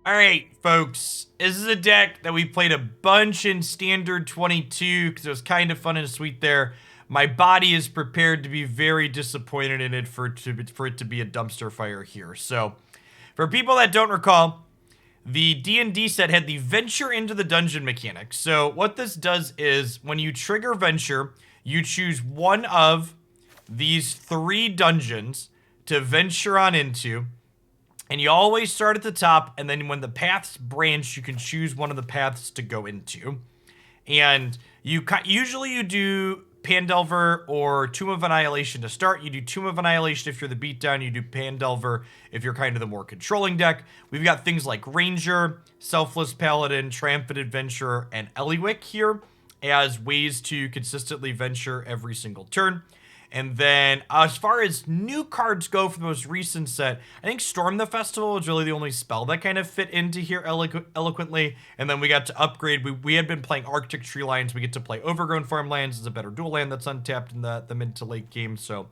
Alright, folks. This is a deck that we played a bunch in Standard 22 because it was kind of fun and sweet there. My body is prepared to be very disappointed in it for it to be a dumpster fire here. So, for people that don't recall, the D&D set had the Venture into the Dungeon mechanic. So, what this does is, when you trigger Venture, you choose one of these 3 dungeons to venture on into. And you always start at the top, and then when the paths branch, you can choose one of the paths to go into. And usually you do Pandelver or Tomb of Annihilation to start. You do Tomb of Annihilation if you're the beatdown. You do Pandelver if you're kind of the more controlling deck. We've got things like Ranger, Selfless Paladin, Triumphant Adventurer, and Ellywick here as ways to consistently venture every single turn. And then, as far as new cards go for the most recent set, I think Storm the Festival was really the only spell that kind of fit into here eloquently. And then we got to upgrade. We had been playing Arctic Tree Lines. We get to play Overgrown Farmlands as a better dual land that's untapped in the mid to late game. So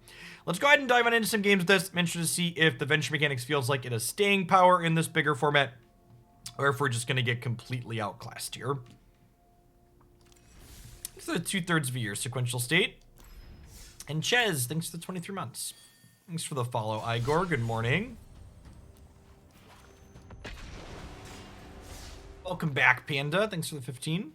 let's go ahead and dive on into some games with this. I'm interested to see if the Venture mechanics feels like it has staying power in this bigger format, or if we're just going to get completely outclassed here. So 2/3 of a year sequential state. And Ches, thanks for the 23 months. Thanks for the follow, Igor. Good morning. Welcome back, Panda. Thanks for the 15.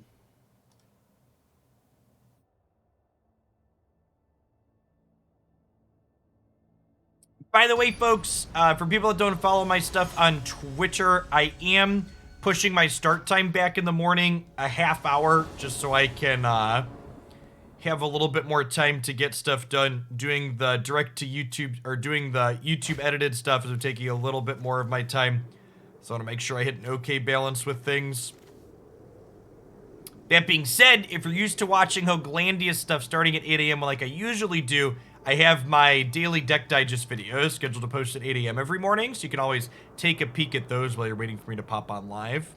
By the way, folks, for people that don't follow my stuff on Twitter, I am pushing my start time back in the morning a half hour just so I can have a little bit more time to get stuff done. Doing the direct to YouTube, or doing the YouTube edited stuff is taking a little bit more of my time. So I want to make sure I hit an okay balance with things. That being said, if you're used to watching Hoaglandia stuff starting at 8 a.m. like I usually do, I have my daily deck digest videos scheduled to post at 8 a.m. every morning, so you can always take a peek at those while you're waiting for me to pop on live.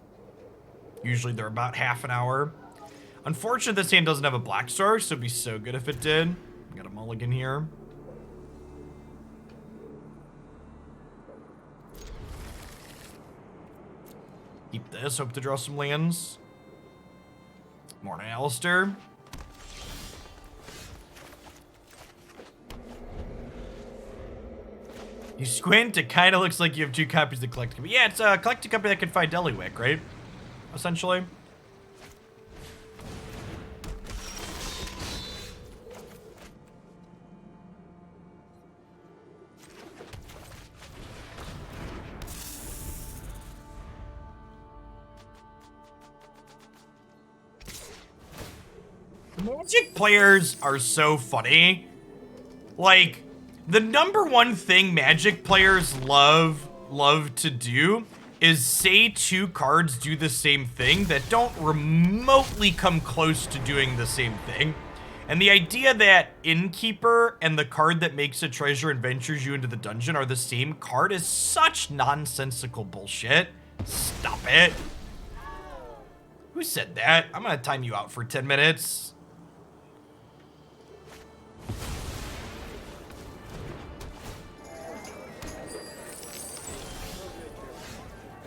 Usually they're about half an hour. Unfortunately, this hand doesn't have a black star, so it'd be so good if it did. Got a mulligan here. Keep this, hope to draw some lands. Morning, Alistair. You squint, it kind of looks like you have 2 copies of the Collect Copy. Yeah, it's a collected copy that can find Ellywick, right? Essentially. Magic players are so funny. Like, the #1 thing Magic players love to do is say 2 cards do the same thing that don't remotely come close to doing the same thing. And the idea that Innkeeper and the card that makes a treasure and ventures you into the dungeon are the same card is such nonsensical bullshit. Stop it. Who said that? I'm gonna time you out for 10 minutes.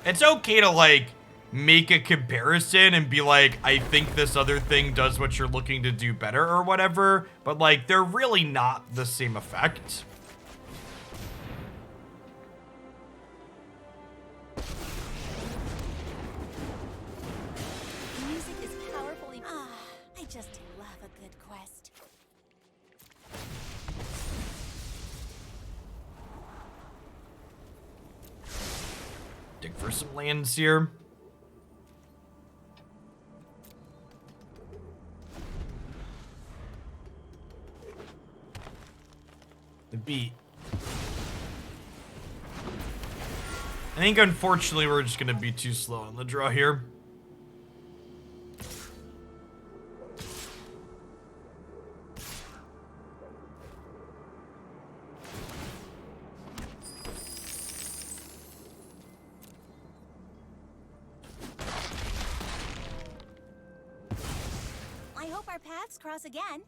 It's okay to, like, make a comparison and be like, I think this other thing does what you're looking to do better or whatever, but, like, they're really not the same effect. Music is powerfully... I just love a good quest. Dig for some lands here. The beat. I think unfortunately we're just gonna be too slow on the draw here. I hope our paths cross again.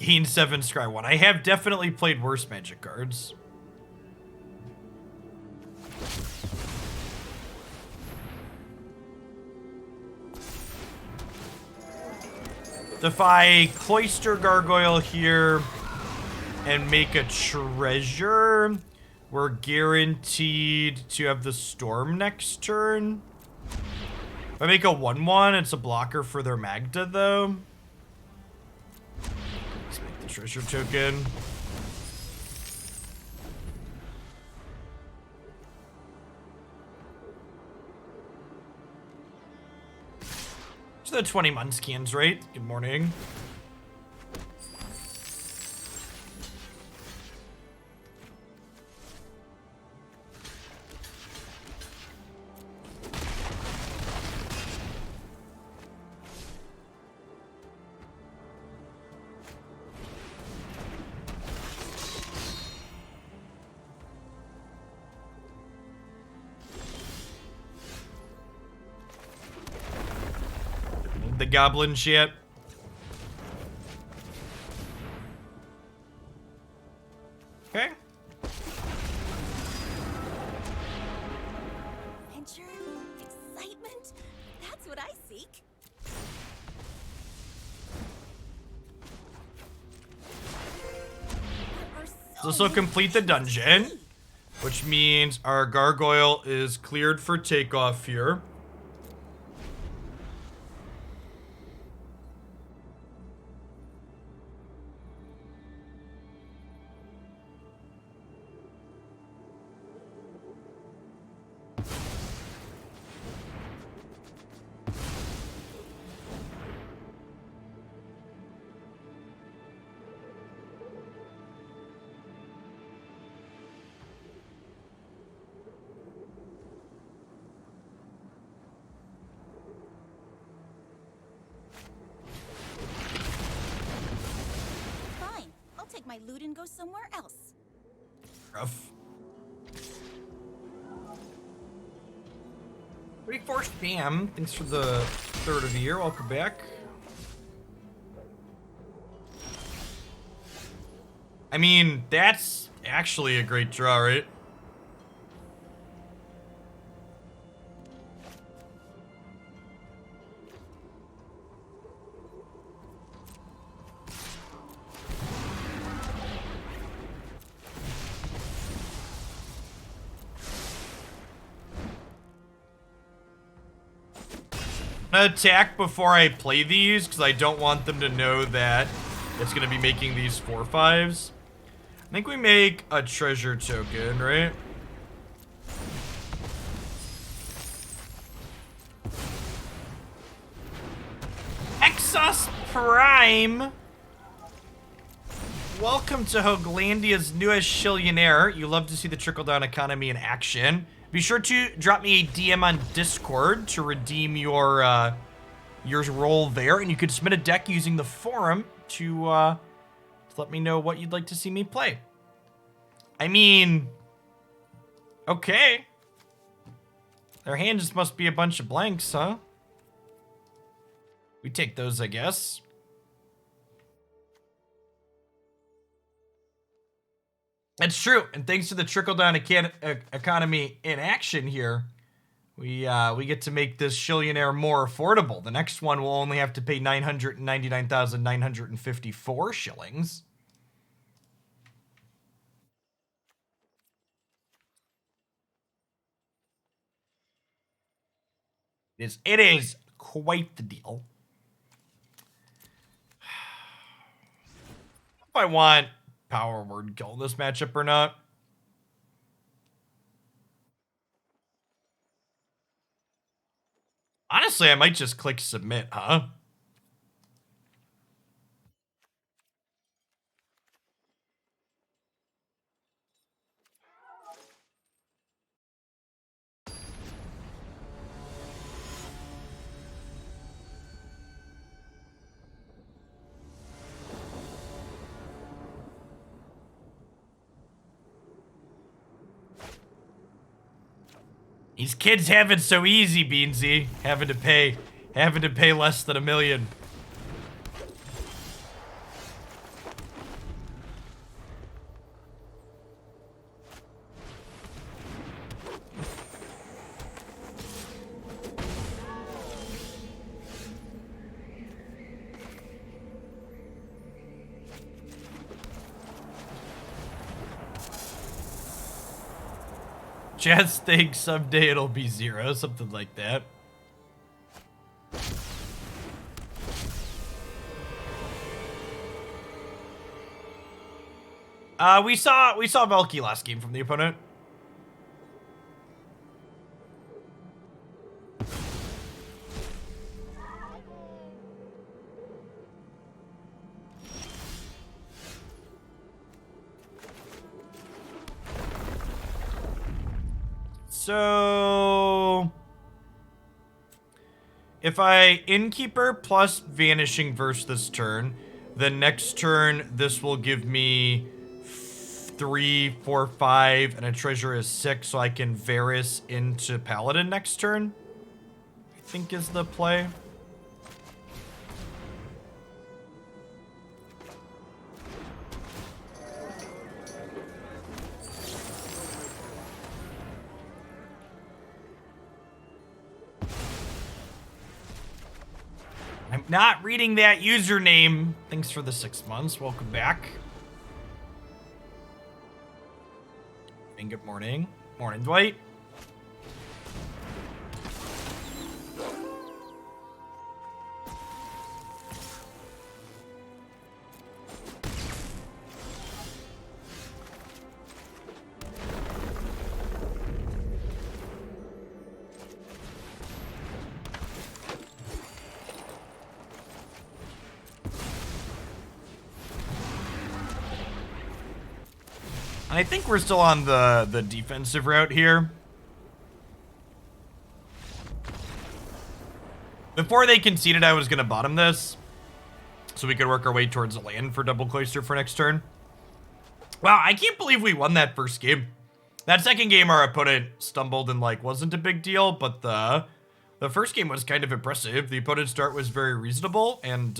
Gain 7 Scry 1. I have definitely played worse Magic cards. If I Cloister Gargoyle here and make a treasure, we're guaranteed to have the Storm next turn. If I make a 1/1, it's a blocker for their Magda, though. Let's make the treasure token. So the 20 Munskins, right? Good morning. The goblin shit. Okay. Adventure? Excitement? That's what I seek. This will complete the dungeon, which means our gargoyle is cleared for takeoff here. My loot and go somewhere else. Rough. Reforged Bam, thanks for the 3rd of the year. Welcome back. I mean, that's actually a great draw, right? Attack before I play these because I don't want them to know that it's going to be making these 4/5s. I think we make a treasure token, right? Exos Prime. Welcome to Hoaglandia's newest Shillionaire. You love to see the trickle-down economy in action. Be sure to drop me a DM on Discord to redeem your role there, and you could submit a deck using the forum to let me know what you'd like to see me play. I mean, okay. Their hand just must be a bunch of blanks, huh? We take those, I guess. That's true, and thanks to the trickle-down economy in action here, we get to make this Shillionaire more affordable. The next one will only have to pay 999,954 shillings. It is quite the deal. If I want Power Word Kill in this matchup or not. Honestly, I might just click submit, huh? These kids have it so easy, Beansy. Having to pay less than $1 million. Chaz thinks someday it'll be 0, something like that. We saw Valky last game from the opponent. So if I Innkeeper plus Vanishing Verse this turn, the next turn this will give me 3, 4, 5, and a treasure is 6, so I can Varis into Paladin next turn, I think is the play. I'm not reading that username. Thanks for the 6 months. Welcome back. And good morning. Morning, Dwight. I think we're still on the defensive route here. Before they conceded, I was going to bottom this, so we could work our way towards a land for double Cloister for next turn. Wow, I can't believe we won that first game. That second game, our opponent stumbled and, like, wasn't a big deal, but the first game was kind of impressive. The opponent's start was very reasonable, and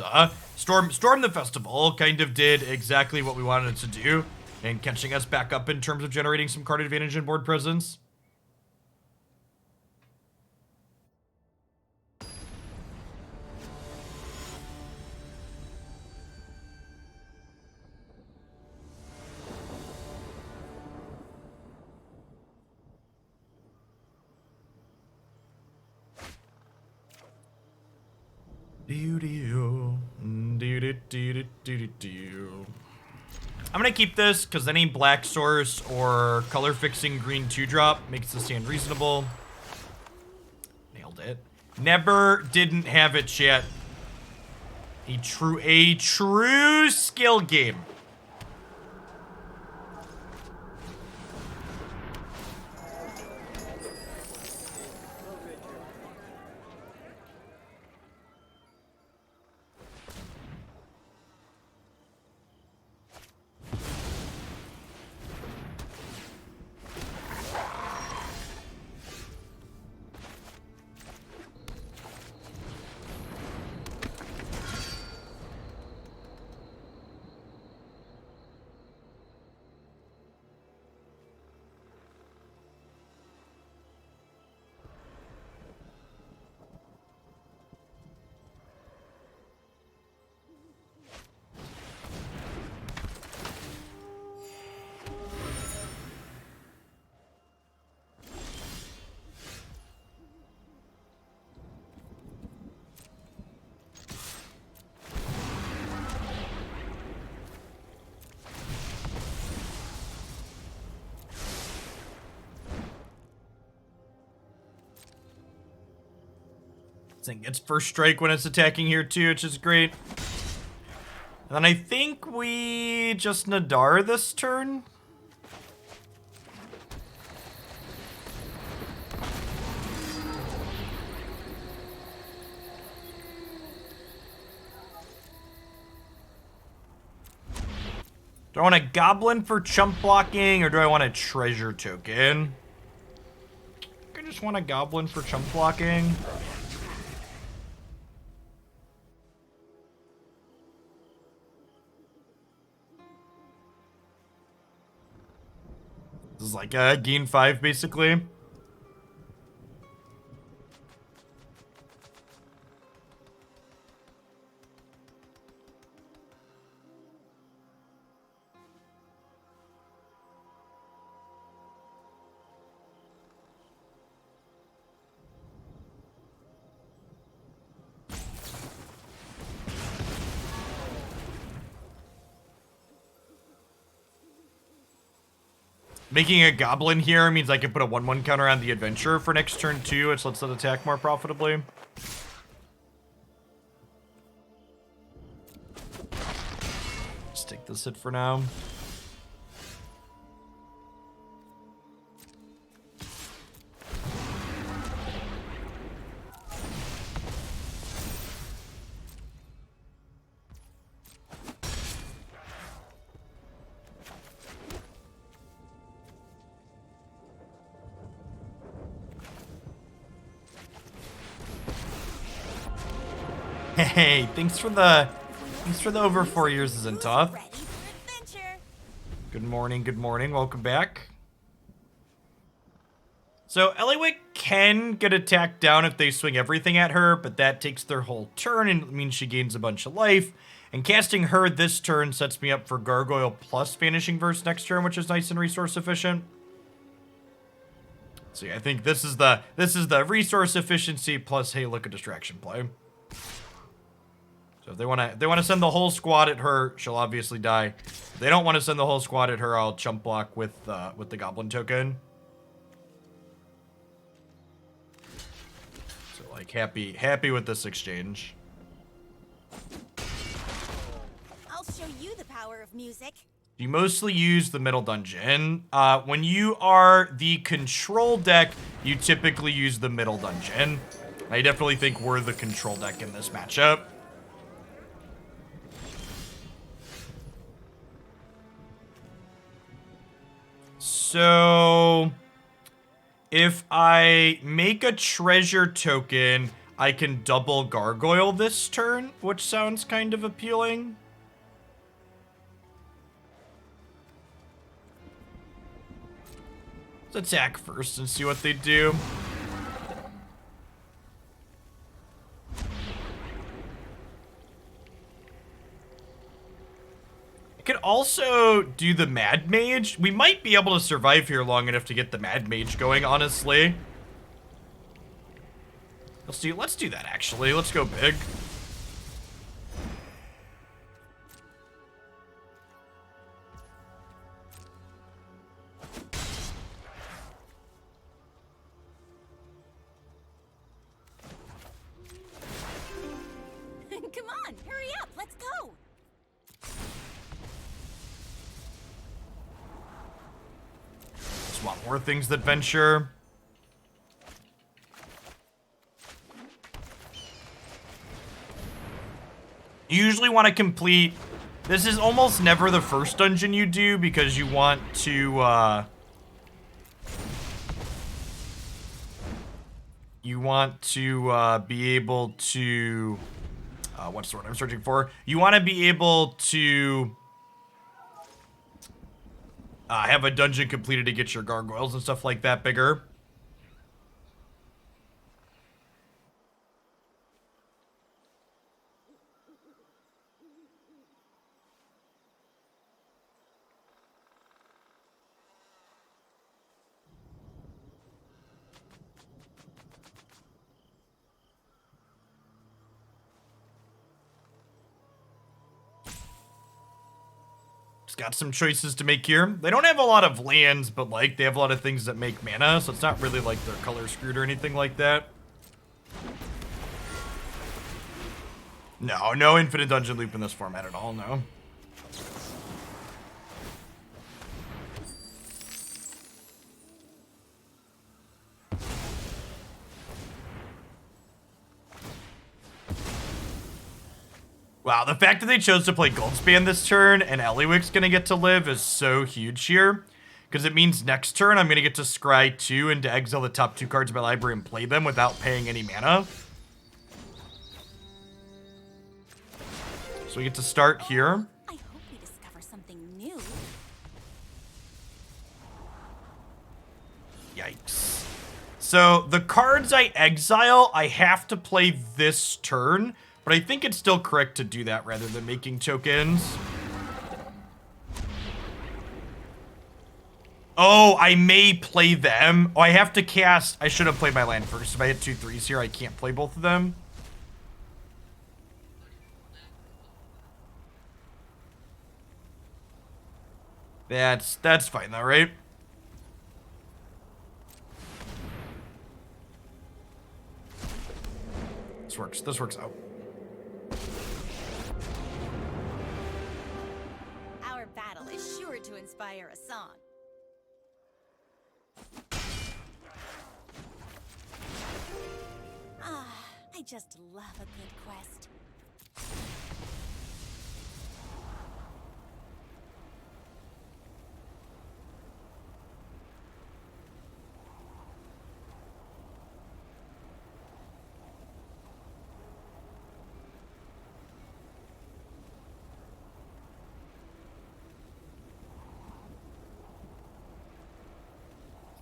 Storm the Festival kind of did exactly what we wanted it to do, and catching us back up in terms of generating some card advantage and board presence. I'm gonna keep this because any black source or color fixing green 2-drop makes the stand reasonable. Nailed it. Never didn't have it yet. A true skill game. Thing gets first strike when it's attacking here too, which is great. And then I think we just Nadaar this turn. Do I want a goblin for chump blocking, or do I want a treasure token? I think I just want a goblin for chump blocking. This is like a gain 5, basically. Making a goblin here means I can put a 1/1 counter on the adventurer for next turn too, which lets it attack more profitably. Just take this hit for now. Hey, thanks for the over 4 years isn't tough. Ready for adventure. Good morning, welcome back. So Ellywick can get attacked down if they swing everything at her, but that takes their whole turn and means she gains a bunch of life. And casting her this turn sets me up for Gargoyle plus Vanishing Verse next turn, which is nice and resource efficient. So yeah, I think this is the resource efficiency plus hey, look, a distraction play. So if they wanna send the whole squad at her, she'll obviously die. If they don't want to send the whole squad at her, I'll chump block with the goblin token. So like happy with this exchange. I'll show you the power of music. You mostly use the middle dungeon. When you are the control deck, you typically use the middle dungeon. I definitely think we're the control deck in this matchup. So, if I make a treasure token, I can double Gargoyle this turn, which sounds kind of appealing. Let's attack first and see what they do. Could also do the Mad Mage. We might be able to survive here long enough to get the Mad Mage going, honestly. Let's do that, actually. Let's go big. Come on, hurry up, let's go. Just want more things that venture. You usually want to complete... This is almost never the first dungeon you do because you want to, be able to... what's the word I'm searching for? You want to be able to... have a dungeon completed to get your gargoyles and stuff like that bigger. Got some choices to make here. They don't have a lot of lands, but like they have a lot of things that make mana, so it's not really like they're color screwed or anything like that. No infinite dungeon loop in this format at all, no. Wow, the fact that they chose to play Goldspan this turn and Ellywick's gonna get to live is so huge here. Because it means next turn I'm gonna get to scry 2 and to exile the top 2 cards of my library and play them without paying any mana. So we get to start here. I hope we discover something new. Yikes. So the cards I exile, I have to play this turn. But I think it's still correct to do that rather than making tokens. Oh, I may play them. Oh, I have to cast... I should have played my land first. If I hit 2 3s here, I can't play both of them. That's fine though, right? This works. This works out. Our battle is sure to inspire a song. Ah, I just love a good quest.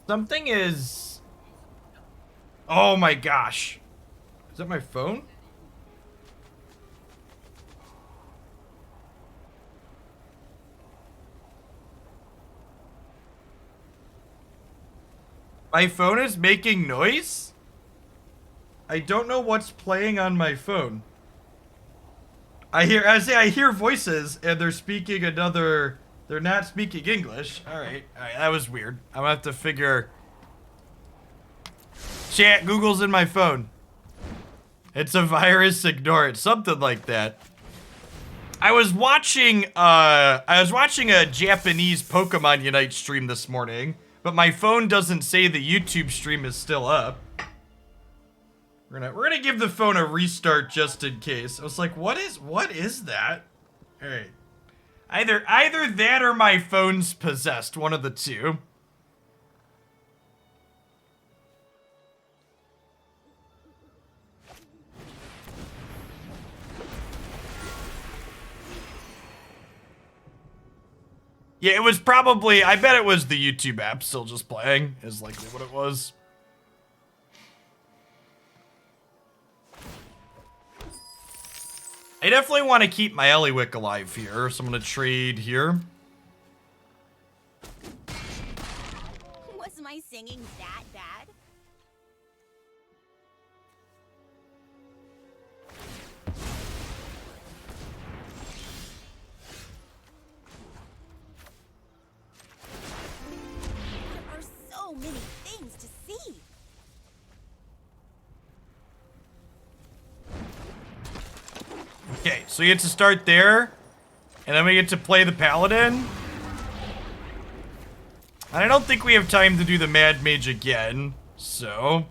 Something is... Oh my gosh. Is that my phone? My phone is making noise? I don't know what's playing on my phone. I hear voices and they're speaking another... They're not speaking English. Alright, that was weird. I'm gonna have to figure... Chat, Google's in my phone. It's a virus, ignore it. Something like that. I was watching a Japanese Pokemon Unite stream this morning, but my phone doesn't say the YouTube stream is still up. We're gonna give the phone a restart just in case. I was like, what is that? Alright. Either that or my phone's possessed, one of the two. Yeah, it was probably, I bet it was the YouTube app still just playing, is likely what it was. I definitely want to keep my Ellywick alive here, so I'm going to trade here. Was my singing that bad? There are so many things to see. Okay, so we get to start there, and then we get to play the Paladin. And I don't think we have time to do the Mad Mage again, so...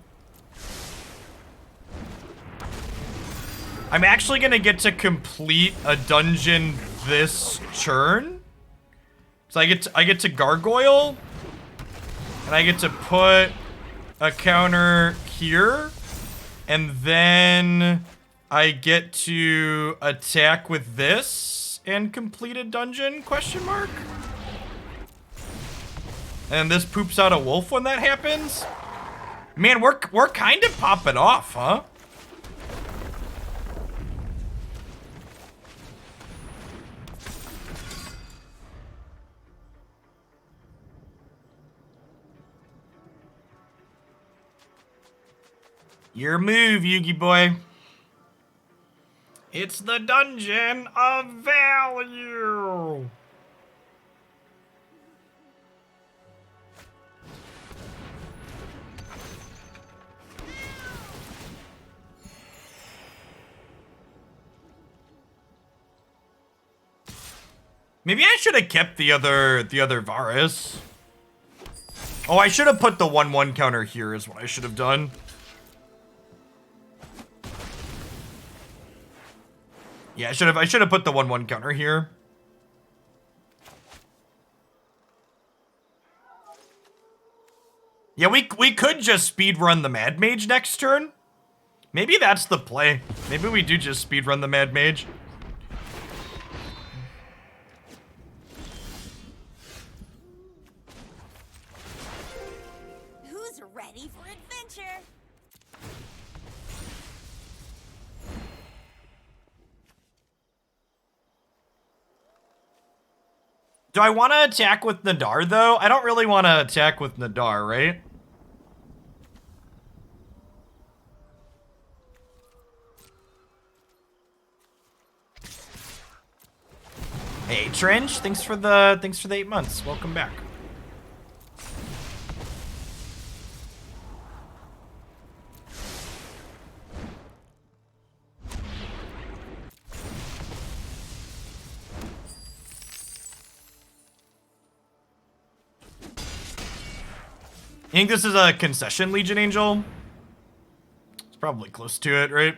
I'm actually gonna get to complete a dungeon this turn. So I get to Gargoyle, and I get to put a counter here, and then... I get to attack with this and complete a dungeon, question mark? And this poops out a wolf when that happens? Man, we're kind of popping off, huh? Your move, Yugi boy. It's the dungeon of value. Maybe I should have kept the other Varis. Oh, I should have put the 1/1 counter here is what I should have done. Yeah, I should have put the 1/1 counter here. Yeah, we could just speedrun the Mad Mage next turn. Maybe that's the play. Maybe we do just speedrun the Mad Mage. Who's ready for adventure? Do I want to attack with Nadaar, though? I don't really want to attack with Nadaar, right? Hey, Trench, thanks for the 8 months. Welcome back. think this is a concession Legion Angel. It's probably close to it, right?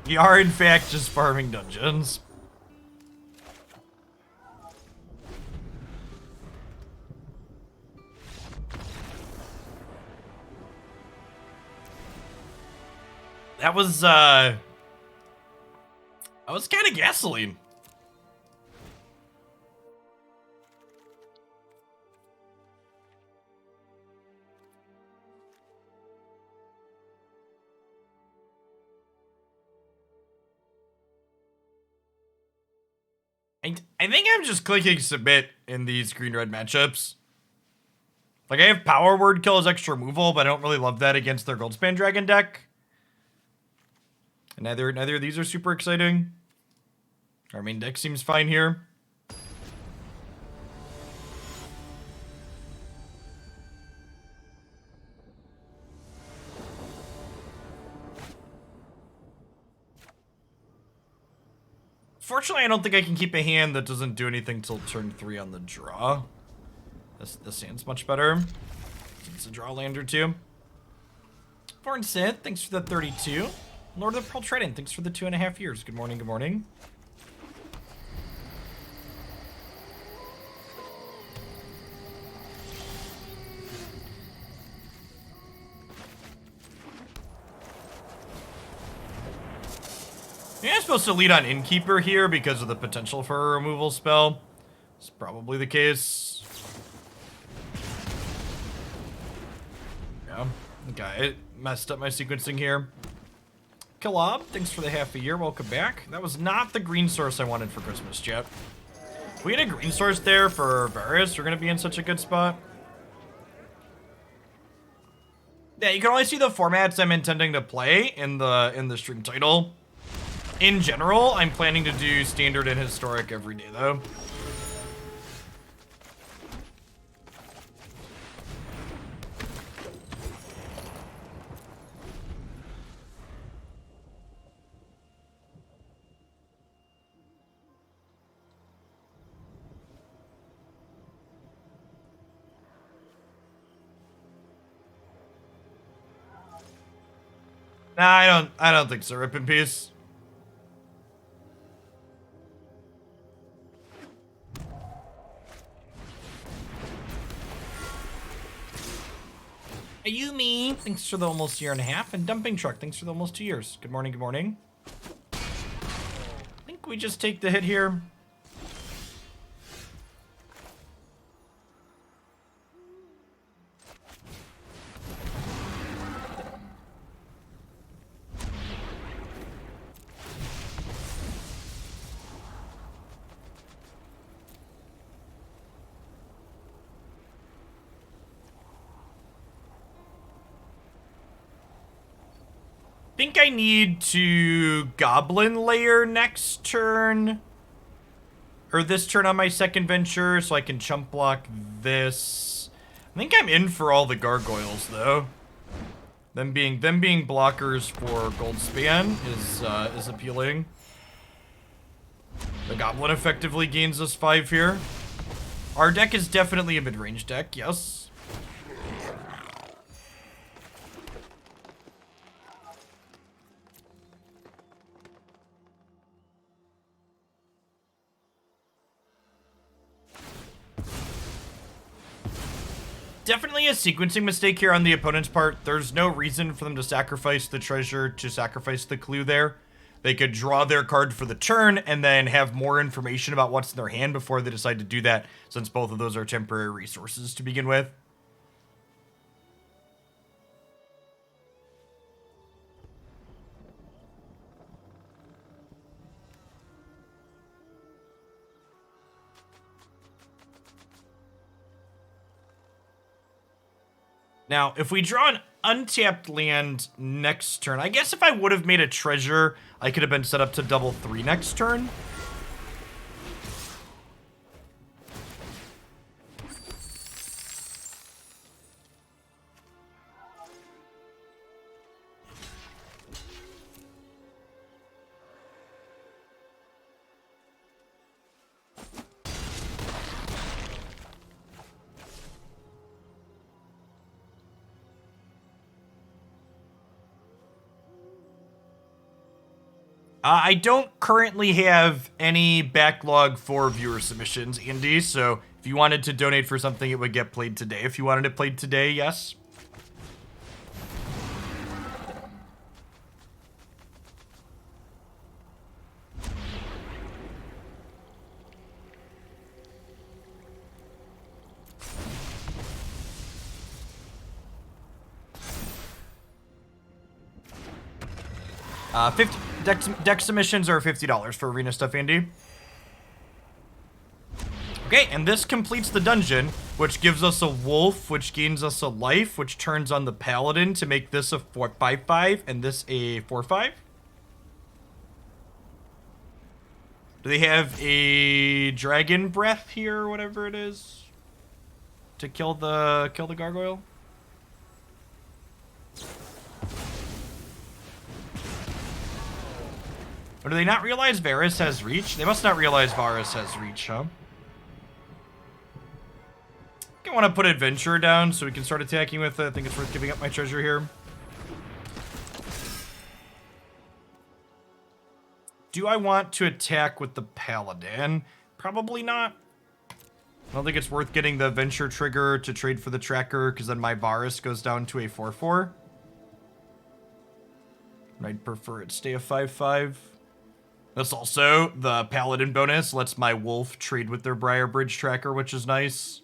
We are, in fact, just farming dungeons. That was kind of gasoline. I think I'm just clicking submit in these green-red matchups. Like, I have Power Word Kill as extra removal, but I don't really love that against their Goldspan Dragon deck. And neither of these are super exciting. Our main deck seems fine here. Fortunately, I don't think I can keep a hand that doesn't do anything till turn 3 on the draw. This hand's much better. It's a draw land or two. Foreign Sith, thanks for the 32. Lord of the Pearl Trident, thanks for the 2.5 years. Good morning, good morning. I'm supposed to lead on Innkeeper here because of the potential for a removal spell. It's probably the case. Yeah, okay, it messed up my sequencing here. Kalab, thanks for the half a year. Welcome back. That was not the green source I wanted for Christmas, chat. If we had a green source there for Varis, we're gonna be in such a good spot. Yeah, you can only see the formats I'm intending to play in the stream title. In general, I'm planning to do standard and historic every day, though. Nah, I don't think so. Rip in peace. Ayumi, thanks for the almost year and a half, and Dumping Truck, thanks for the almost 2 years. Good morning, good morning. I think we just take the hit here. Think I need to Goblin Lair next turn. Or this turn on my second venture, so I can chump block this. I think I'm in for all the gargoyles, though. Them being blockers for Goldspan is appealing. The Goblin effectively gains us 5 here. Our deck is definitely a mid-range deck, yes. Definitely a sequencing mistake here on the opponent's part. There's no reason for them to sacrifice the treasure to sacrifice the clue there. They could draw their card for the turn and then have more information about what's in their hand before they decide to do that, since both of those are temporary resources to begin with. Now, if we draw an untapped land next turn, I guess if I would have made a treasure, I could have been set up to double 3 next turn. I don't currently have any backlog for viewer submissions, Andy, so if you wanted to donate for something, it would get played today. If you wanted it played today, yes. Deck submissions are $50 for arena stuff, Andy. Okay, and this completes the dungeon, which gives us a wolf, which gains us a life, which turns on the paladin to make this a 4/5/5 and this a 4/5. Do they have a dragon breath here, or whatever it is, to kill the gargoyle? Or do they not realize Varis has reach? They must not realize Varis has reach, huh? I want to put Adventurer down so we can start attacking with it. I think it's worth giving up my treasure here. Do I want to attack with the Paladin? Probably not. I don't think it's worth getting the Adventure trigger to trade for the tracker, because then my Varis goes down to a 4/4. I'd prefer it stay a 5/5. This also, the Paladin bonus, lets my wolf trade with their Briar Bridge tracker, which is nice.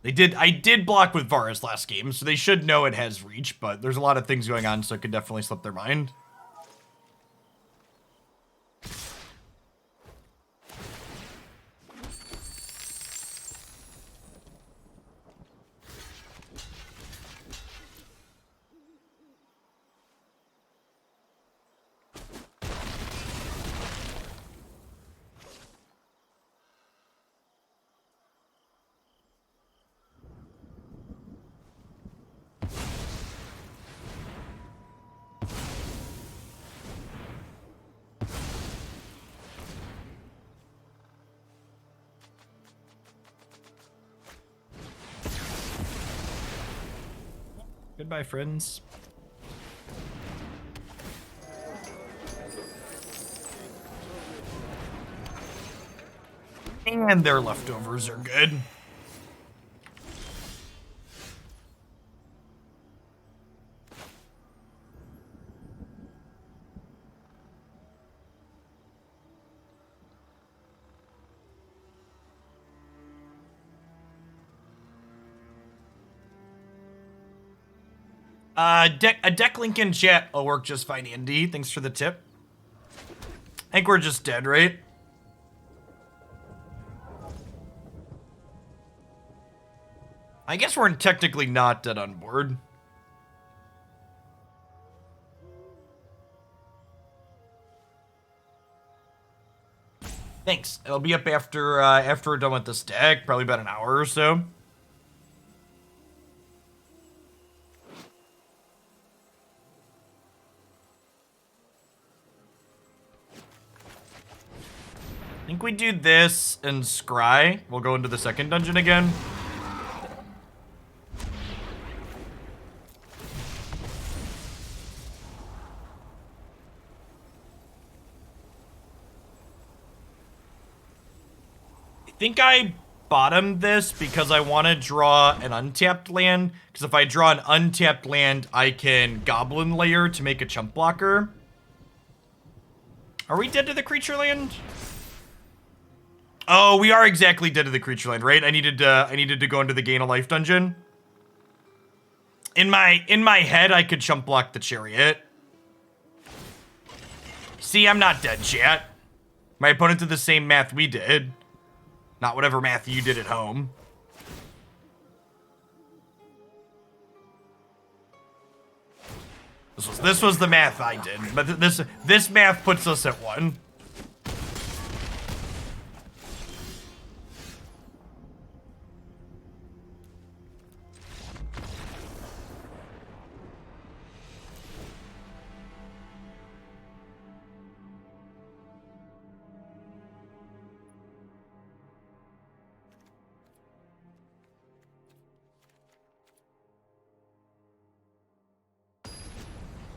I did block with Varis last game, so they should know it has reach, but there's a lot of things going on, so it could definitely slip their mind. Goodbye, friends. And their leftovers are good. A deck link in chat will work just fine, Andy. Thanks for the tip. I think we're just dead, right? I guess we're technically not dead on board. Thanks. It'll be up after we're done with this deck, probably about an hour or so. I think we do this and scry. We'll go into the second dungeon again. I think I bottomed this because I want to draw an untapped land. Because if I draw an untapped land, I can Goblin Lair to make a chump blocker. Are we dead to the creature land? Oh, we are exactly dead to the creature land, right? I needed to go into the gain a life dungeon. In my head, I could chump block the chariot. See, I'm not dead, chat. My opponent did the same math we did. Not whatever math you did at home. This was the math I did, but this math puts us at 1.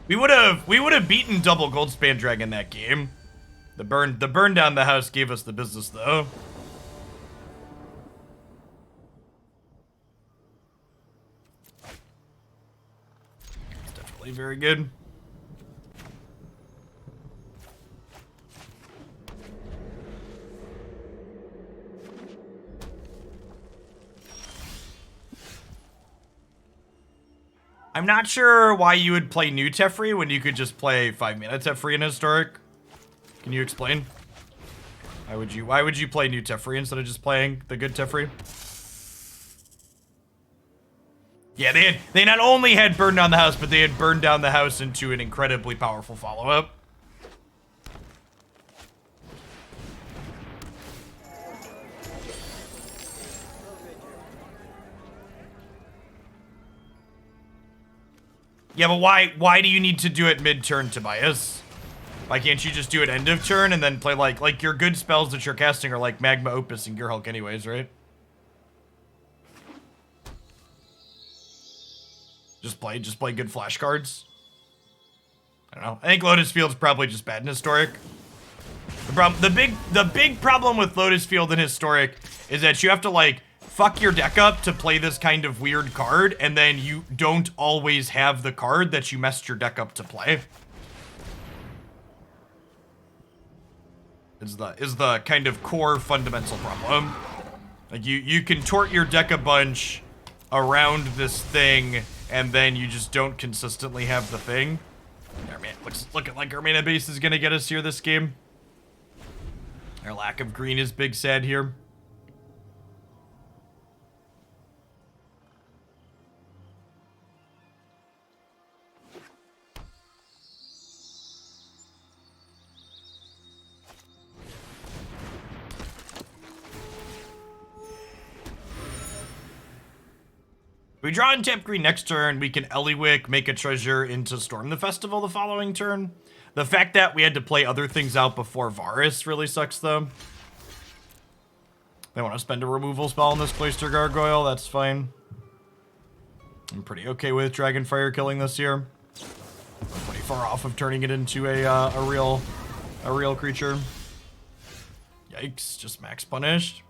We would have beaten double Goldspan Dragon that game. The burn down the house gave us the business though. It's definitely very good. I'm not sure why you would play new Teferi when you could just play 5-mana Teferi in Historic. Can you explain? Why would you play new Teferi instead of just playing the good Teferi? Yeah, they not only had burned down the house, but they had burned down the house into an incredibly powerful follow-up. Yeah, but why do you need to do it mid-turn, Tobias? Why can't you just do it end of turn and then play like your good spells that you're casting are like Magma Opus and Gear Hulk anyways, right? Just play good flash cards. I don't know. I think Lotus Field's probably just bad in Historic. The big problem with Lotus Field in Historic is that you have to like fuck your deck up to play this kind of weird card, and then you don't always have the card that you messed your deck up to play. Is the kind of core fundamental problem. Like you contort your deck a bunch around this thing, and then you just don't consistently have the thing. Looks like our mana base is gonna get us here this game. Our lack of green is big sad here. If we draw and tap green next turn, we can Ellywick, make a treasure into Storm the Festival the following turn. The fact that we had to play other things out before Varis really sucks, though. They want to spend a removal spell on this Cloister Gargoyle, that's fine. I'm pretty okay with Dragonfire killing this here. I'm pretty far off of turning it into a real creature. Yikes, just max punished.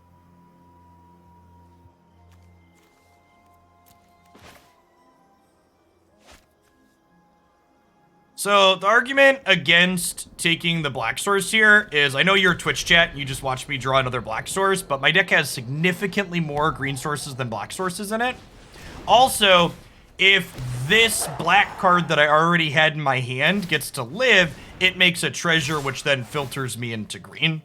So the argument against taking the black source here is, I know you're Twitch chat and you just watched me draw another black source, but my deck has significantly more green sources than black sources in it. Also, if this black card that I already had in my hand gets to live, it makes a treasure which then filters me into green.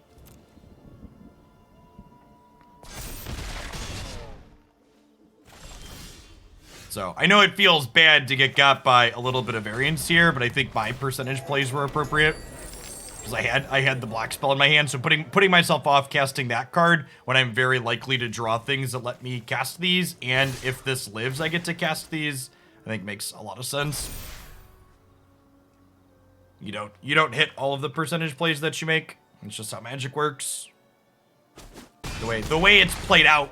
So, I know it feels bad to get got by a little bit of variance here, but I think my percentage plays were appropriate. Because I had the black spell in my hand, so putting myself off casting that card when I'm very likely to draw things that let me cast these, and if this lives I get to cast these, I think makes a lot of sense. You don't hit all of the percentage plays that you make. It's just how Magic works. The way it's played out,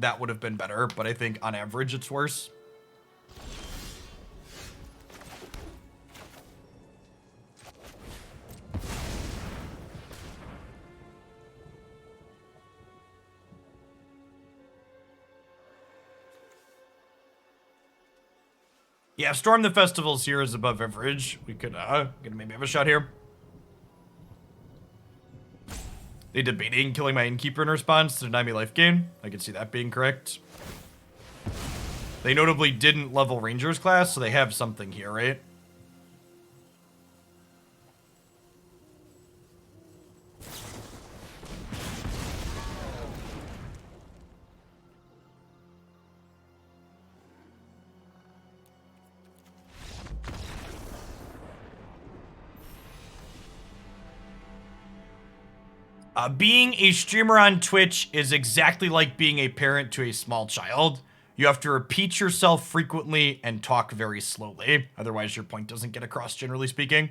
that would have been better, but I think on average it's worse. Yeah, Storm the Festivals here is above average. We could maybe have a shot here. They debating killing my Innkeeper in response to deny me life gain. I could see that being correct. They notably didn't level Ranger's class, so they have something here, right? Being a streamer on Twitch is exactly like being a parent to a small child. You have to repeat yourself frequently and talk very slowly. Otherwise, your point doesn't get across, generally speaking.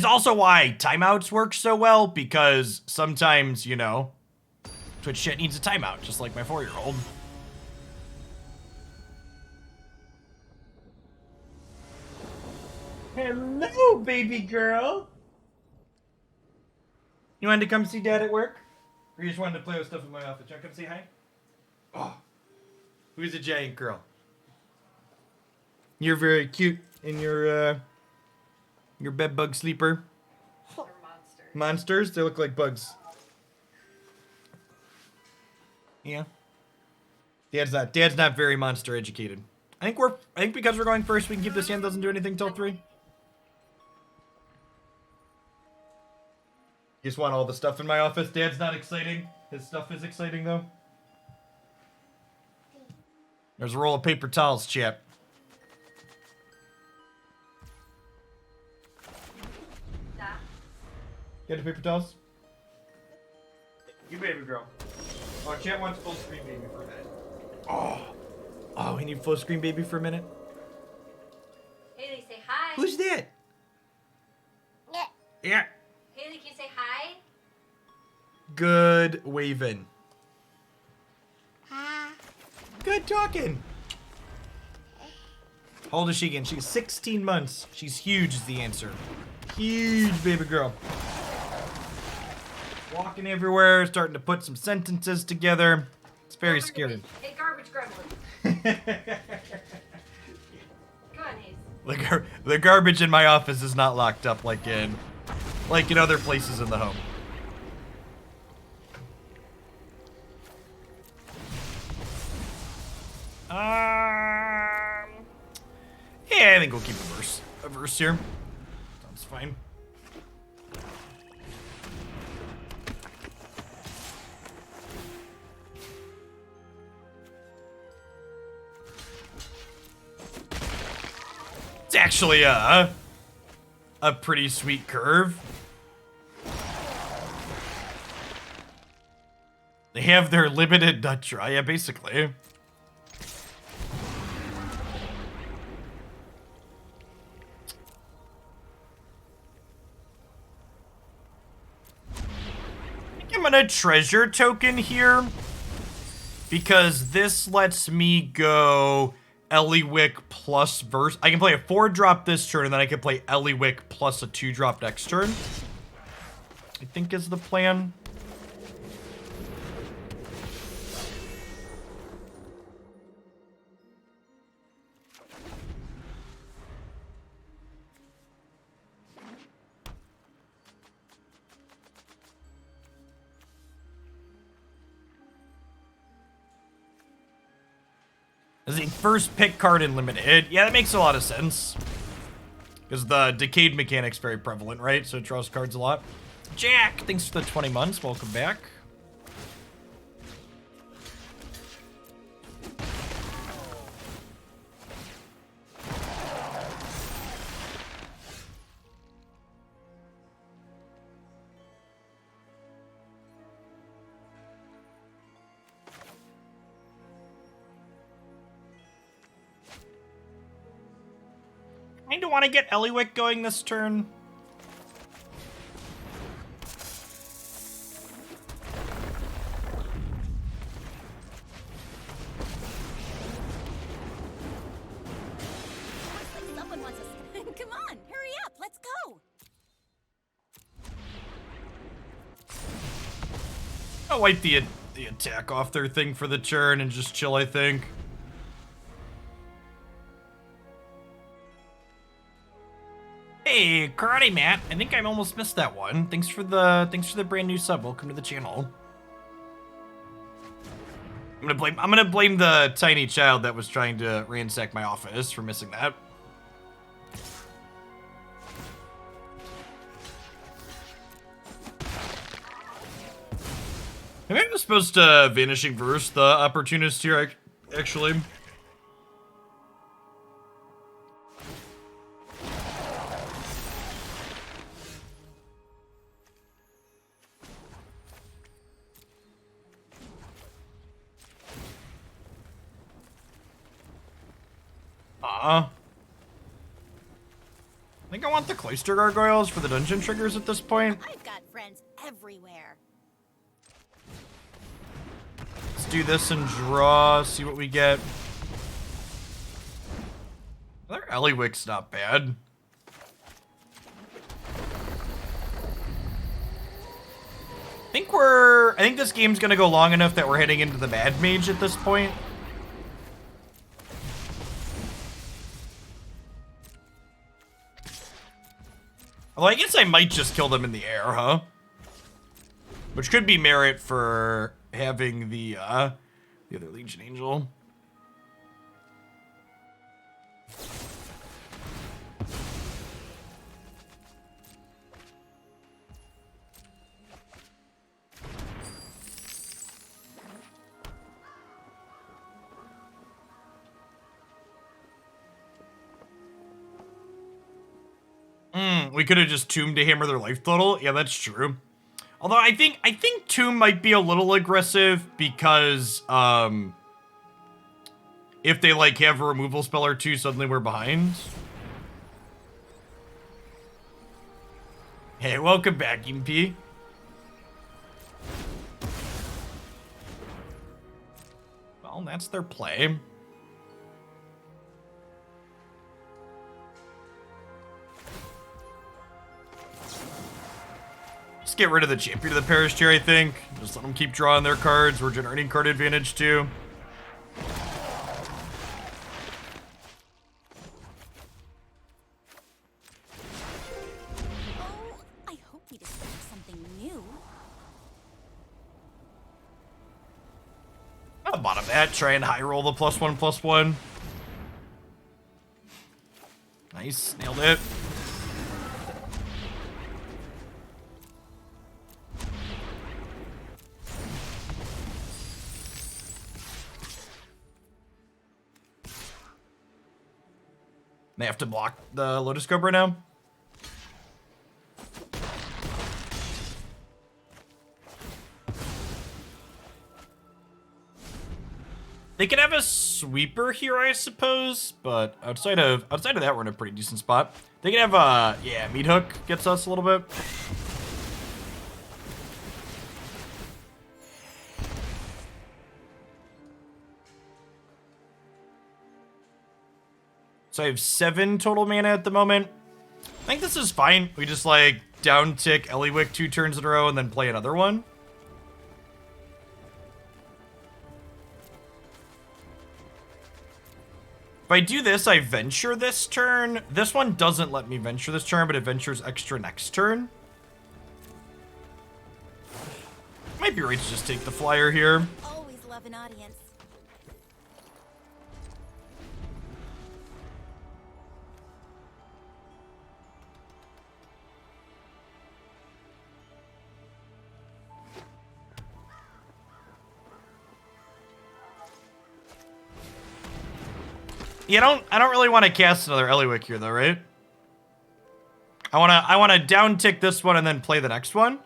It's also why timeouts work so well, because sometimes, you know, Twitch chat needs a timeout, just like my 4-year-old. Hello, baby girl. You wanted to come see Dad at work? Or you just wanted to play with stuff in my office? You want to come say hi? Oh, who's a giant girl? You're very cute in your bed bug sleeper. They're monsters. Monsters? They look like bugs. Yeah. Dad's not very monster educated. I think because we're going first, we can keep this hand doesn't do anything till 3. You just want all the stuff in my office. Dad's not exciting. His stuff is exciting though. There's a roll of paper towels, chap. Get the paper towels? You baby girl. Oh, chat wants full screen baby for a minute. Oh, we need full screen baby for a minute. Haley, say hi. Who's that? Yeah. Haley, can you say hi? Good waving. Good talking. How old is she again? She's 16 months. She's huge is the answer. Huge baby girl. Walking everywhere, starting to put some sentences together. It's very scary. Hey, garbage gremlin. Go on, Hayes. The garbage in my office is not locked up like in other places in the home. Yeah, I think we'll keep a verse here. Sounds fine. It's actually a pretty sweet curve. They have their limited nut try, yeah, basically. I think I'm gonna treasure token here because this lets me go Ellywick plus Verse. I can play a 4-drop this turn, and then I can play Ellywick plus a 2-drop next turn. I think is the plan. As the first pick card in limited. Yeah, that makes a lot of sense. Because the decayed mechanic's very prevalent, right? So it draws cards a lot. Jack, thanks for the 20 months. Welcome back. I don't want to get Ellywick going this turn. Someone wants us. Come on, hurry up, let's go. I'll wipe the attack off their thing for the turn and just chill, I think. Hey, Karate Matt. I think I almost missed that one. Thanks for the brand new sub. Welcome to the channel. I'm gonna blame the tiny child that was trying to ransack my office for missing that. I think I'm supposed to Vanishing Verse the opportunist here, actually. I think I want the Cloister Gargoyles for the dungeon triggers at this point. I've got friends everywhere. Let's do this and draw, see what we get. Their Ellywick's not bad. I think this game's gonna go long enough that we're heading into the Mad Mage at this point. Well, I guess I might just kill them in the air, huh? Which could be merit for having the other Legion Angel. We could have just Tomb to hammer their life total. Yeah, that's true. Although I think Tomb might be a little aggressive because if they like have a removal spell or two, suddenly we're behind. Hey, welcome back, MP. Well, that's their play. Just get rid of the Champion of the Parish here, I think. Just let them keep drawing their cards. We're generating card advantage too. Oh, I hope we discovered something new. I'll bottom that. Try and high roll the +1/+1. Nice. Nailed it. They have to block the Lotus Cobra now. They could have a sweeper here, I suppose, but outside of that, we're in a pretty decent spot. They could have a meat hook gets us a little bit. So I have 7 total mana at the moment. I think this is fine. We just like down tick Ellywick 2 turns in a row and then play another one. If I do this, I venture this turn. This one doesn't let me venture this turn, but it ventures extra next turn. Might be right to just take the flyer here. Always love an audience. I don't really want to cast another Ellywick here though, right? I wanna down tick this one and then play the next one.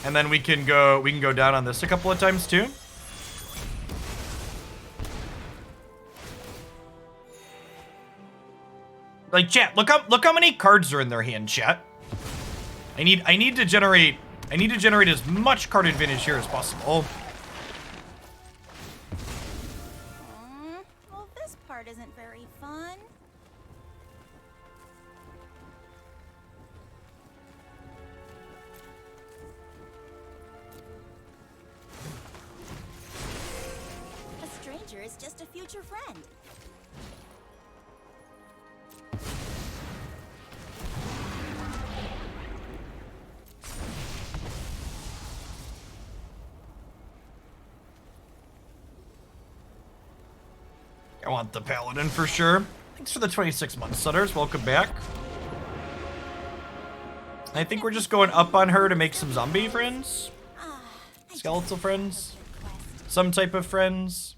And then we can go down on this a couple of times too. Like chat, look how many cards are in their hand, chat. I need to generate as much card advantage here as possible. Well, this part isn't very fun. A stranger is just a future friend. I want the Paladin for sure. Thanks for the 26 month Sutters. Welcome back. I think we're just going up on her to make some zombie friends. Skeletal friends. Some type of friends.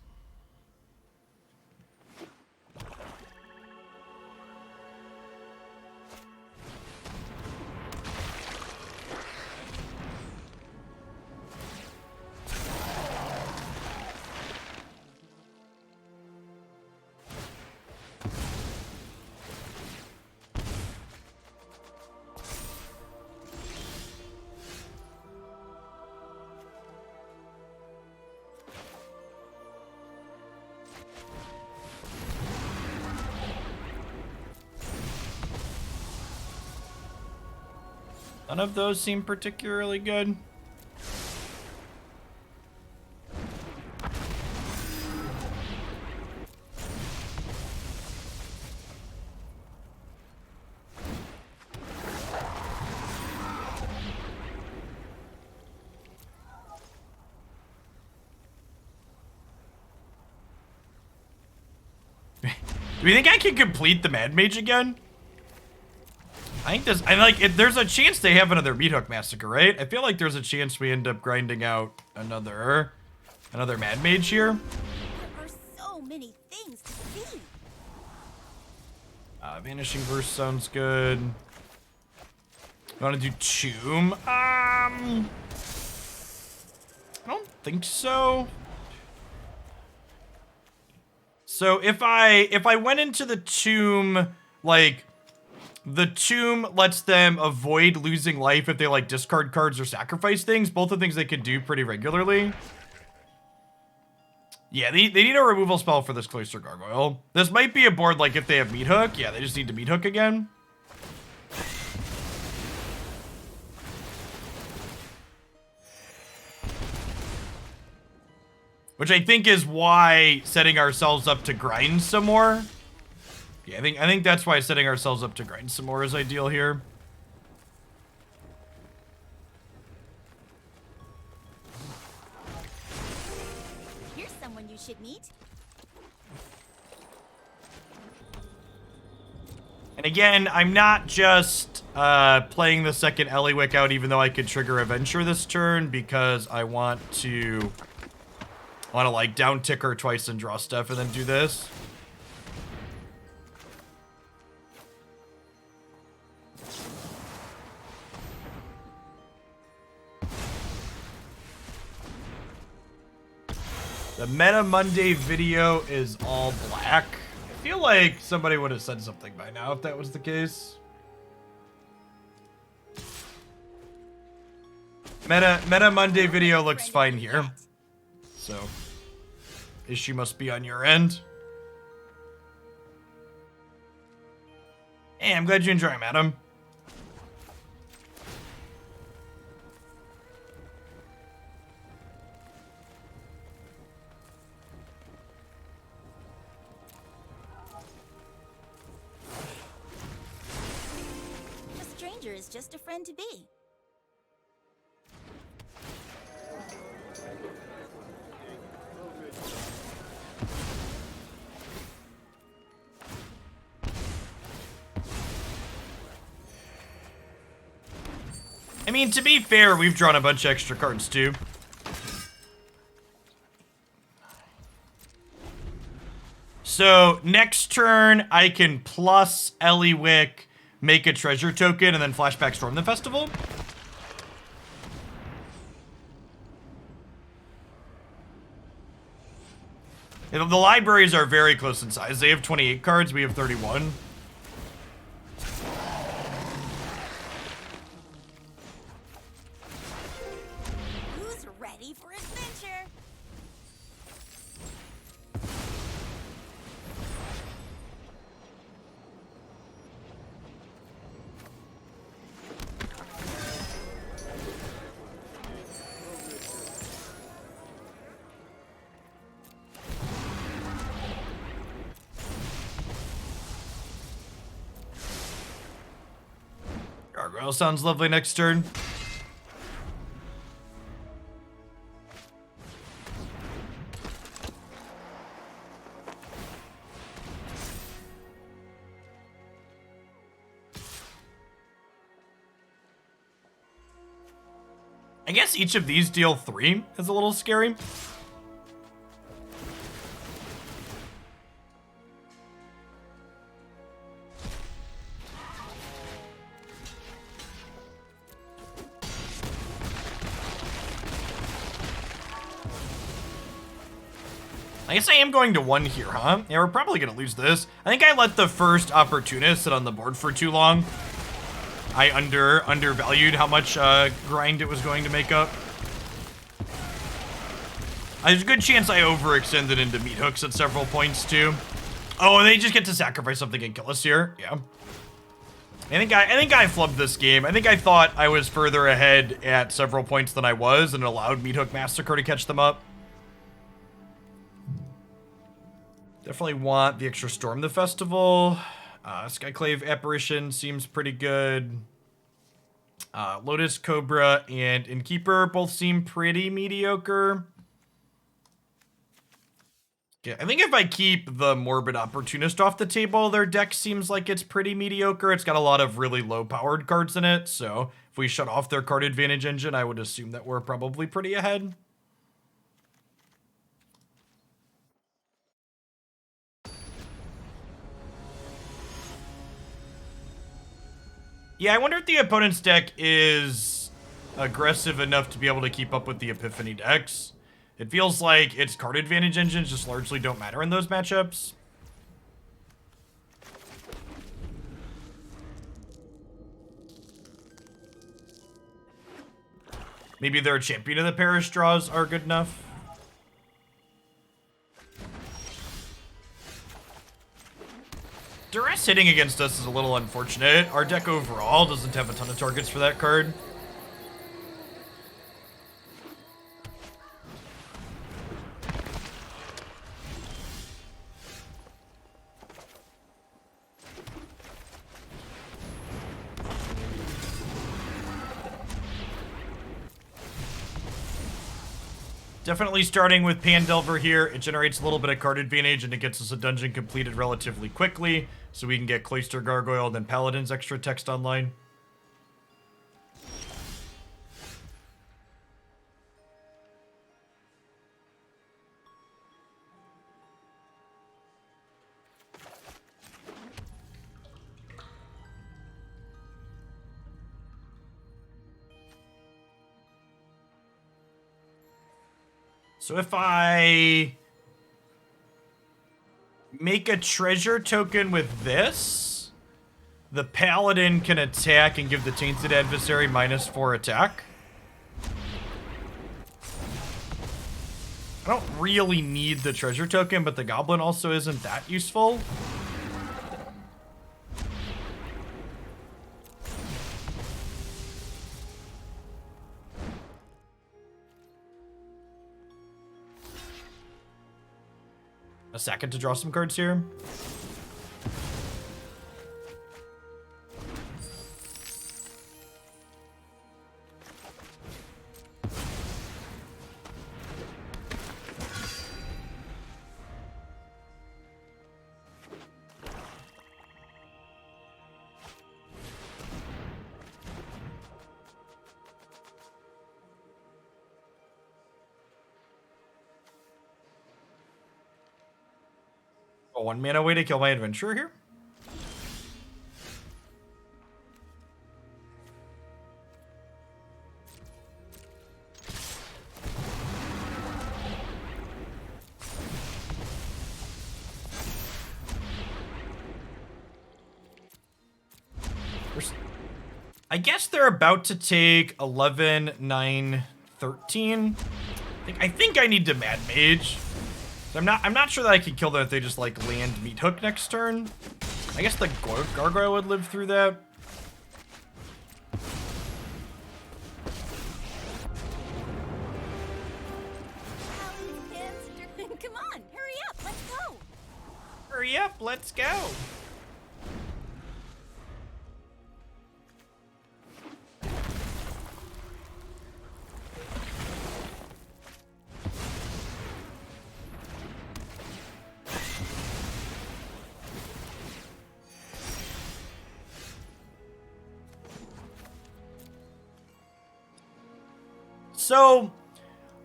None of those seem particularly good. Do you think I can complete the Mad Mage again? I think there's a chance they have another Meat Hook Massacre, right? I feel like there's a chance we end up grinding out another Mad Mage here. There are so many things to see. Vanishing Verse sounds good. You want to do Tomb? I don't think so. So if I went into the Tomb, like, the Tomb lets them avoid losing life if they, like, discard cards or sacrifice things. Both are things they can do pretty regularly. Yeah, they need a removal spell for this Cloister Gargoyle. This might be a board, like, if they have Meat Hook. Yeah, they just need to Meat Hook again. Which I think is why setting ourselves up to grind some more. Yeah, I think that's why setting ourselves up to grind some more is ideal here. Here's someone you should meet. And again, I'm not just playing the second Ellywick out, even though I could trigger Adventure this turn, because I want to like down tick her twice and draw stuff and then do this. The Meta Monday video is all black. I feel like somebody would have said something by now if that was the case. Meta Monday video looks fine here. So, issue must be on your end. Hey, I'm glad you enjoy, madam. A stranger is just a friend to be. I mean, to be fair, we've drawn a bunch of extra cards too. So next turn, I can plus Ellywick, make a treasure token, and then flashback Storm the Festival. The libraries are very close in size. They have 28 cards, we have 31. Who's ready for adventure? Gargoyle sounds lovely next turn. I guess each of these deal 3 is a little scary. I guess I am going to 1 here, huh? Yeah, we're probably going to lose this. I think I let the first Opportunist sit on the board for too long. I undervalued how much grind it was going to make up. There's a good chance I overextended into Meat Hooks at several points, too. Oh, and they just get to sacrifice something and kill us here. Yeah. I think I flubbed this game. I think I thought I was further ahead at several points than I was, and it allowed Meathook Massacre to catch them up. Definitely want the extra Storm the Festival. Skyclave Apparition seems pretty good. Lotus Cobra and Innkeeper both seem pretty mediocre. Yeah, I think if I keep the Morbid Opportunist off the table, their deck seems like it's pretty mediocre. It's got a lot of really low-powered cards in it, so if we shut off their card advantage engine, I would assume that we're probably pretty ahead. Yeah, I wonder if the opponent's deck is aggressive enough to be able to keep up with the Epiphany decks. It feels like its card advantage engines just largely don't matter in those matchups. Maybe their Champion of the Parish draws are good enough. Duress hitting against us is a little unfortunate. Our deck overall doesn't have a ton of targets for that card. Definitely starting with Pandelver here. It generates a little bit of card advantage and it gets us a dungeon completed relatively quickly. So we can get Cloister Gargoyle and then Paladin's extra text online. So if I make a treasure token with this, the Paladin can attack and give the Tainted Adversary -4 attack. I don't really need the treasure token, but the Goblin also isn't that useful. A second to draw some cards here. A 1 mana way to kill my adventurer here. I guess they're about to take 11, 9, 13. I think I need to Mad Mage. I'm not sure that I could kill them if they just like land Meathook next turn. I guess the Gargoyle would live through that. Come on, hurry up, let's go. Hurry up, let's go. So,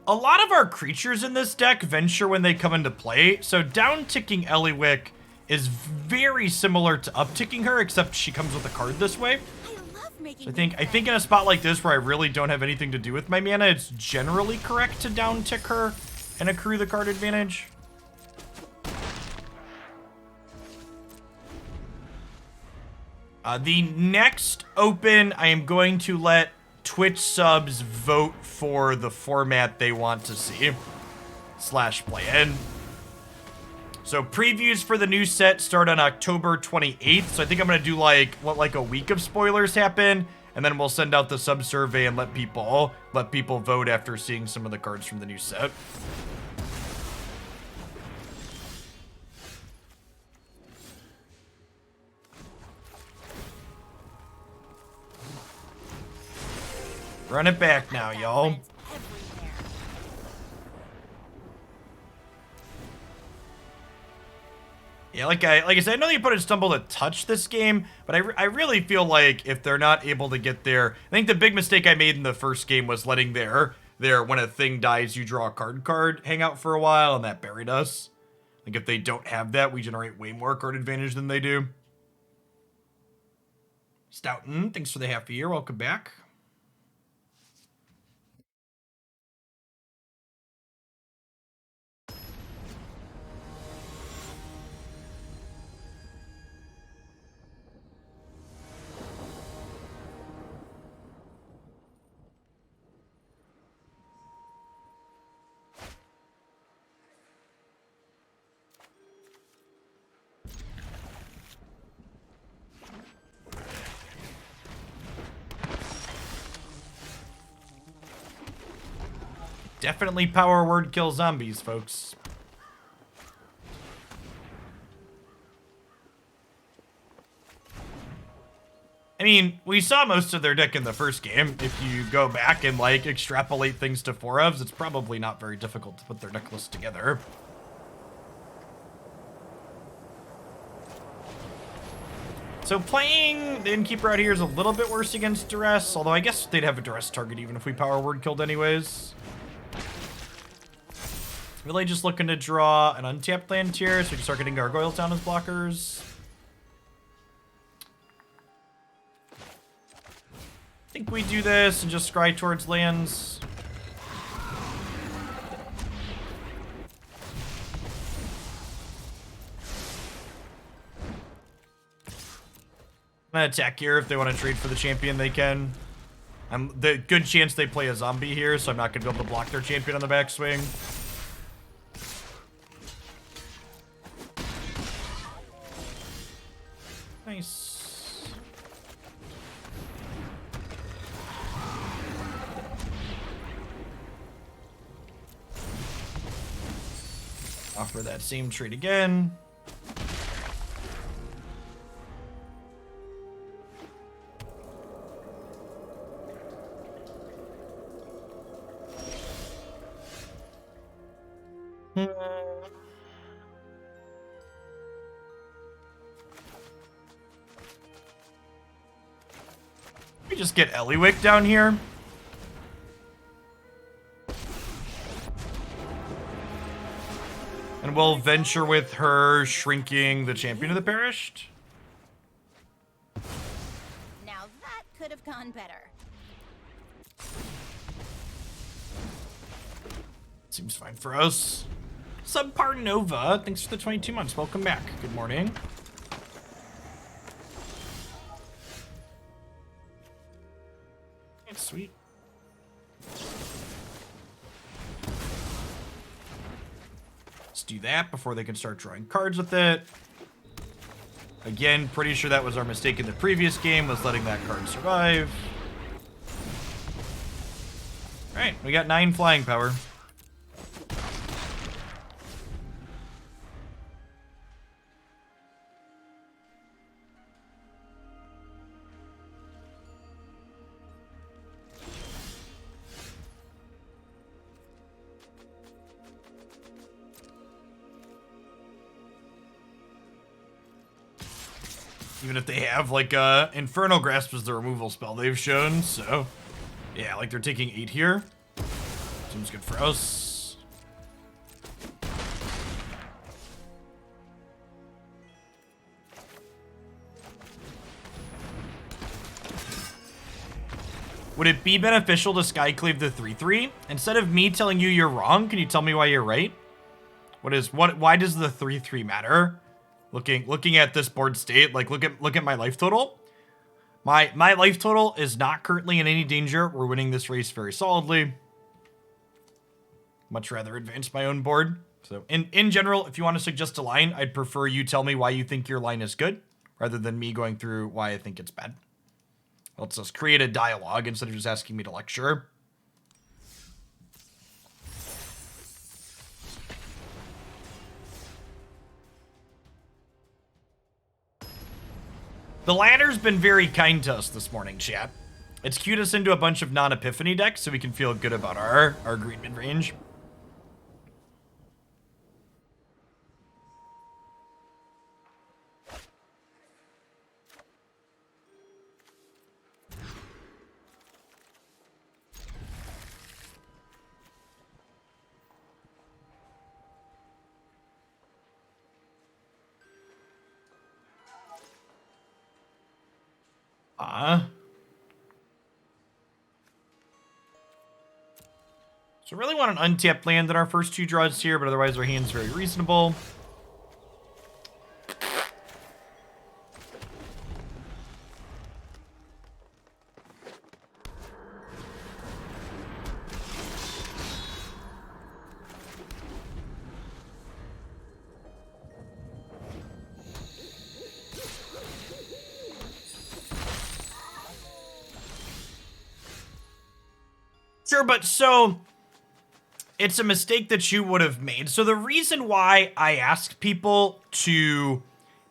a lot of our creatures in this deck venture when they come into play, so down-ticking Ellywick is very similar to up-ticking her, except she comes with a card this way. So I think in a spot like this where I really don't have anything to do with my mana, it's generally correct to down-tick her and accrue the card advantage. The next open, I am going to let Twitch subs vote for the format they want to see / play in. So previews for the new set start on October 28th. So I think I'm going to do like a week of spoilers happen. And then we'll send out the sub-survey and let people vote after seeing some of the cards from the new set. Run it back now, y'all. Yeah, like I said, I know the opponent stumbled a touch this game, but I really feel like if they're not able to get there, I think the big mistake I made in the first game was letting their when a thing dies, you draw a card hang out for a while, and that buried us. Like if they don't have that, we generate way more card advantage than they do. Stoughton, thanks for the half a year. Welcome back. Definitely power word kill zombies, folks. I mean, we saw most of their deck in the first game. If you go back and, like, extrapolate things to 4-ofs, it's probably not very difficult to put their deck list together. So playing the Innkeeper out here is a little bit worse against Duress, although I guess they'd have a Duress target even if we power word killed anyways. Really just looking to draw an untapped land here so we can start getting gargoyles down as blockers. I think we do this and just scry towards lands. I'm gonna attack here. If they want to trade for the champion, they can. The good chance they play a zombie here, so I'm not gonna be able to block their champion on the backswing. Nice. Offer that same trade again. We just get Ellywick down here. And we'll venture with her shrinking the champion of the perished. Now that could have gone better. Seems fine for us. Subpar Nova, thanks for the 22 months. Welcome back. Good morning. That's sweet. Let's do that before they can start drawing cards with it. Again, pretty sure that was our mistake in the previous game, was letting that card survive. Alright, we got 9 flying power. Even if they have, like, Infernal Grasp as the removal spell they've shown, so... Yeah, like, they're taking 8 here. Seems good for us. Would it be beneficial to Skyclave the 3/3? Instead of me telling you you're wrong, can you tell me why you're right? Why does the 3/3 matter? Looking at this board state, like look at my life total. My life total is not currently in any danger. We're winning this race very solidly. Much rather advance my own board. So in general, if you want to suggest a line, I'd prefer you tell me why you think your line is good, rather than me going through why I think it's bad. Let's just create a dialogue instead of just asking me to lecture. The ladder's been very kind to us this morning, chat. It's queued us into a bunch of non-epiphany decks so we can feel good about our green mid-range. So really want an untapped land in our first two draws here, but otherwise our hand's very reasonable. Sure, but so it's a mistake that you would have made. So the reason why I ask people to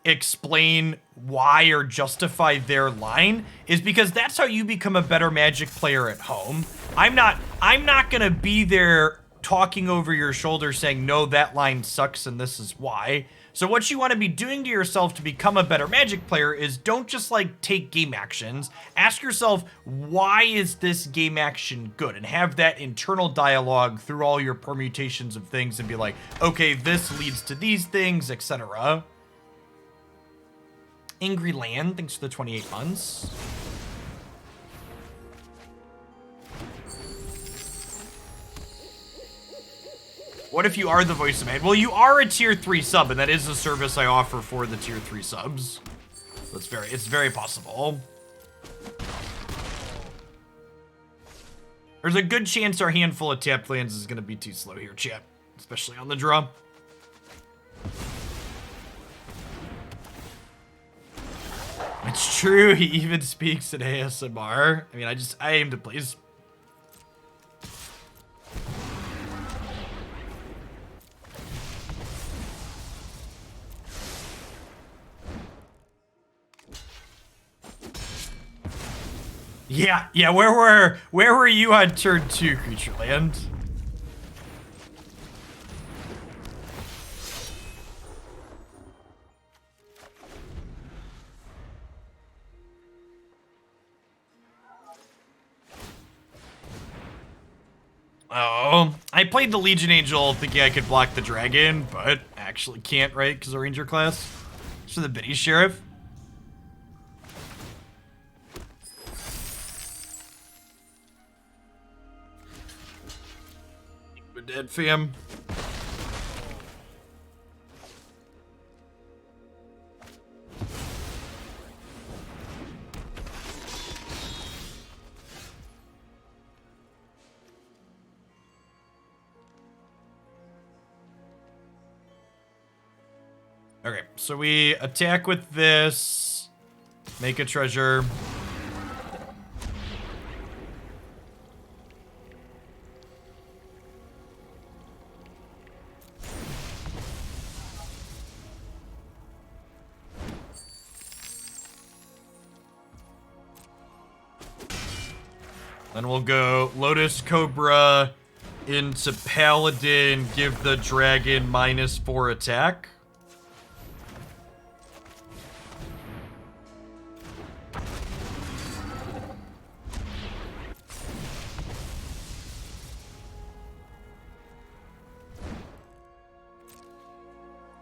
explain why or justify their line is because that's how you become a better Magic player at home. I'm not gonna be there talking over your shoulder saying, no, that line sucks and this is why. So what you want to be doing to yourself to become a better Magic player is don't just like take game actions. Ask yourself, why is this game action good? And have that internal dialogue through all your permutations of things and be like, okay, this leads to these things, etc. Angry Land, thanks for the 28 months. What if you are the voice of man? Well, you are a tier 3 sub, and that is a service I offer for the tier 3 subs. So it's very possible. There's a good chance our handful of tapped lands is gonna be too slow here, chat. Especially on the draw. It's true, he even speaks in ASMR. I mean, I aim to please. Yeah, where were you on turn 2, Creature Land? Oh, I played the Legion Angel thinking I could block the dragon, but actually can't, right? Because of Ranger class. So the Biddy Sheriff. We're dead, fam. Okay, so we attack with this, make a treasure. Then we'll go Lotus Cobra into Paladin, give the dragon -4 attack.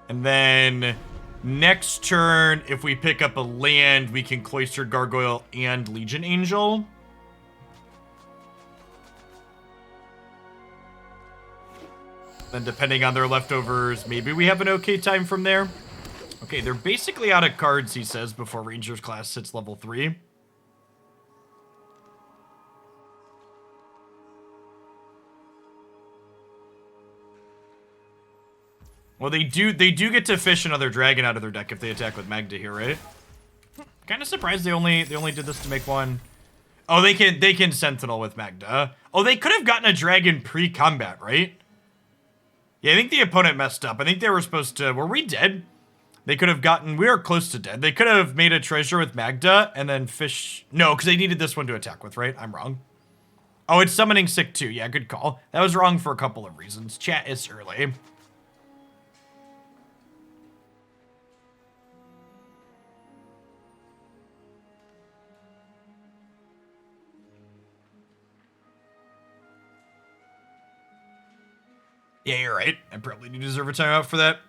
And then next turn, if we pick up a land, we can Cloister Gargoyle and Legion Angel. Then depending on their leftovers, maybe we have an okay time from there. Okay, they're basically out of cards, he says, before Ranger's class hits level 3. Well, they do get to fish another dragon out of their deck if they attack with Magda here, right? Kind of surprised they only did this to make one. Oh, they can Sentinel with Magda. Oh, they could have gotten a dragon pre-combat, right? Yeah, I think the opponent messed up. I think they were supposed to... Were we dead? They could have gotten... We were close to dead. They could have made a treasure with Magda and then fish... No, because they needed this one to attack with, right? I'm wrong. Oh, it's summoning sick too. Yeah, good call. That was wrong for a couple of reasons. Chat is early. Yeah, you're right. I probably do deserve a timeout for that.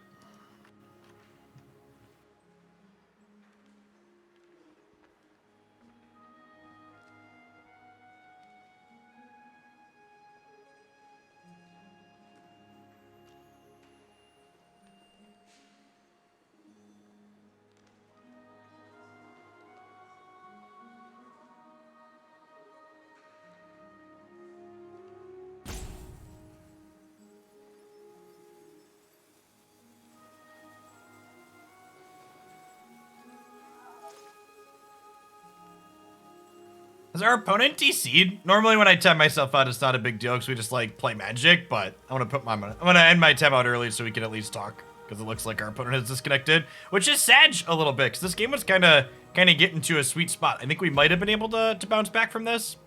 Is our opponent DC'd? Normally when I time myself out, it's not a big deal because we just like play Magic, but I want to put I'm gonna end my timeout early so we can at least talk because it looks like our opponent has disconnected, which is sad a little bit because this game was kind of getting to a sweet spot. I think we might have been able to bounce back from this.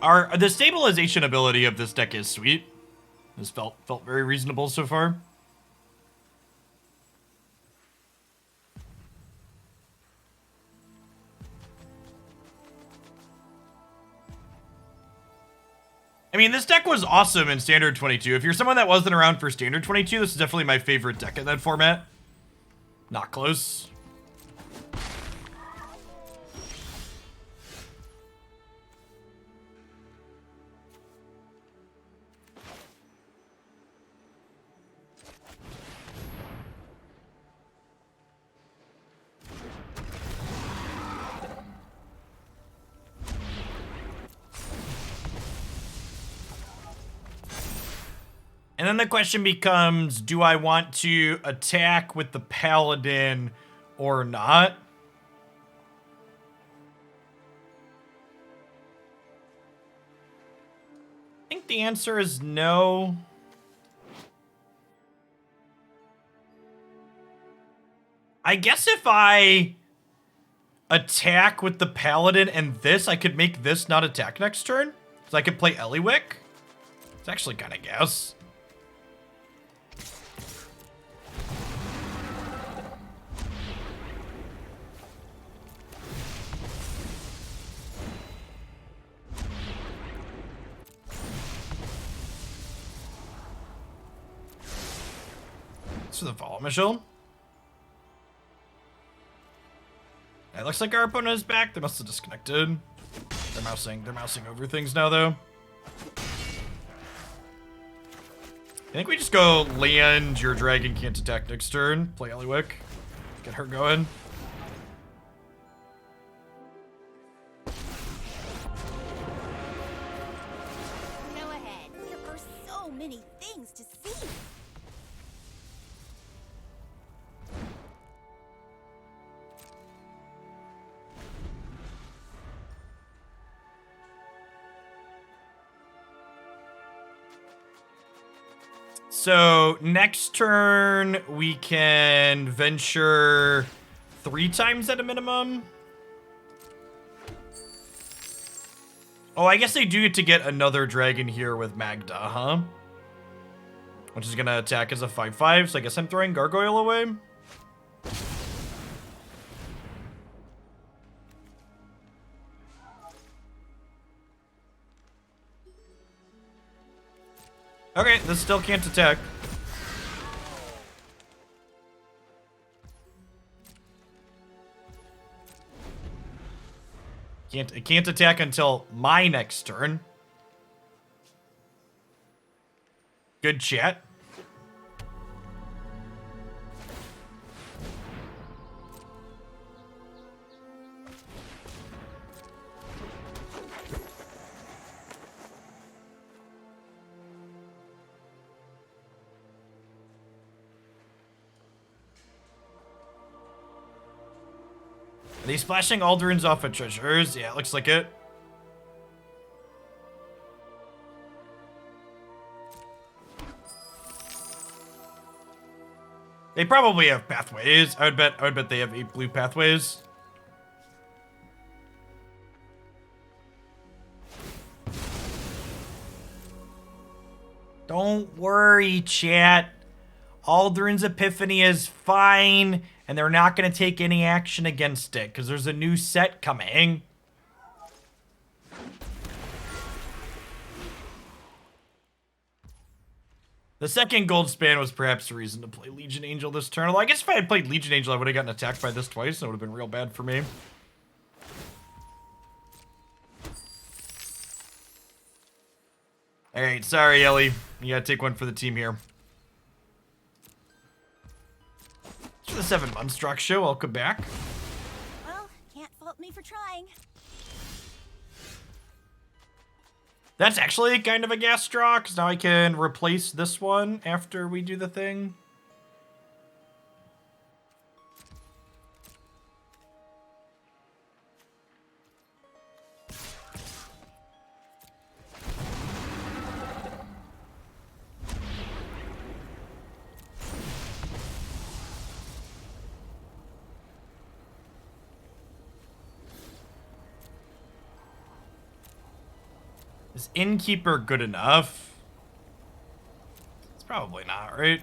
The stabilization ability of this deck is sweet. This felt very reasonable so far. I mean, this deck was awesome in Standard 22. If you're someone that wasn't around for Standard 22, this is definitely my favorite deck in that format. Not close. And then the question becomes, do I want to attack with the Paladin or not? I think the answer is no. I guess if I attack with the Paladin and this, I could make this not attack next turn. So I could play Ellywick. It's actually kind of gas. For the follow Michelle. It looks like our opponent is back. They must have disconnected. They're mousing over things now though. I think we just go land your dragon can't attack next turn. Play Ellywick. Get her going. Go ahead. There are so many things to see. So next turn we can venture 3 times at a minimum. Oh, I guess they do get to get another dragon here with Magda, huh? Which is gonna attack as a 5/5, so I guess I'm throwing Gargoyle away. Okay, this still can't attack. It can't attack until my next turn. Good chat. they splashing Aldrin's off at treasures? Yeah, it looks like it. They probably have pathways. I would bet they have 8 blue pathways. Don't worry, chat. Aldrin's Epiphany is fine, and they're not going to take any action against it, because there's a new set coming. The second gold span was perhaps the reason to play Legion Angel this turn. Although I guess if I had played Legion Angel, I would have gotten attacked by this twice, and it would have been real bad for me. Alright, sorry, Ellie. You gotta take one for the team here. It's the 7 Monstruck show. Welcome back. Well, can't fault me for trying. That's actually kind of a gas straw, because now I can replace this one after we do the thing. Is Innkeeper good enough? It's probably not, right?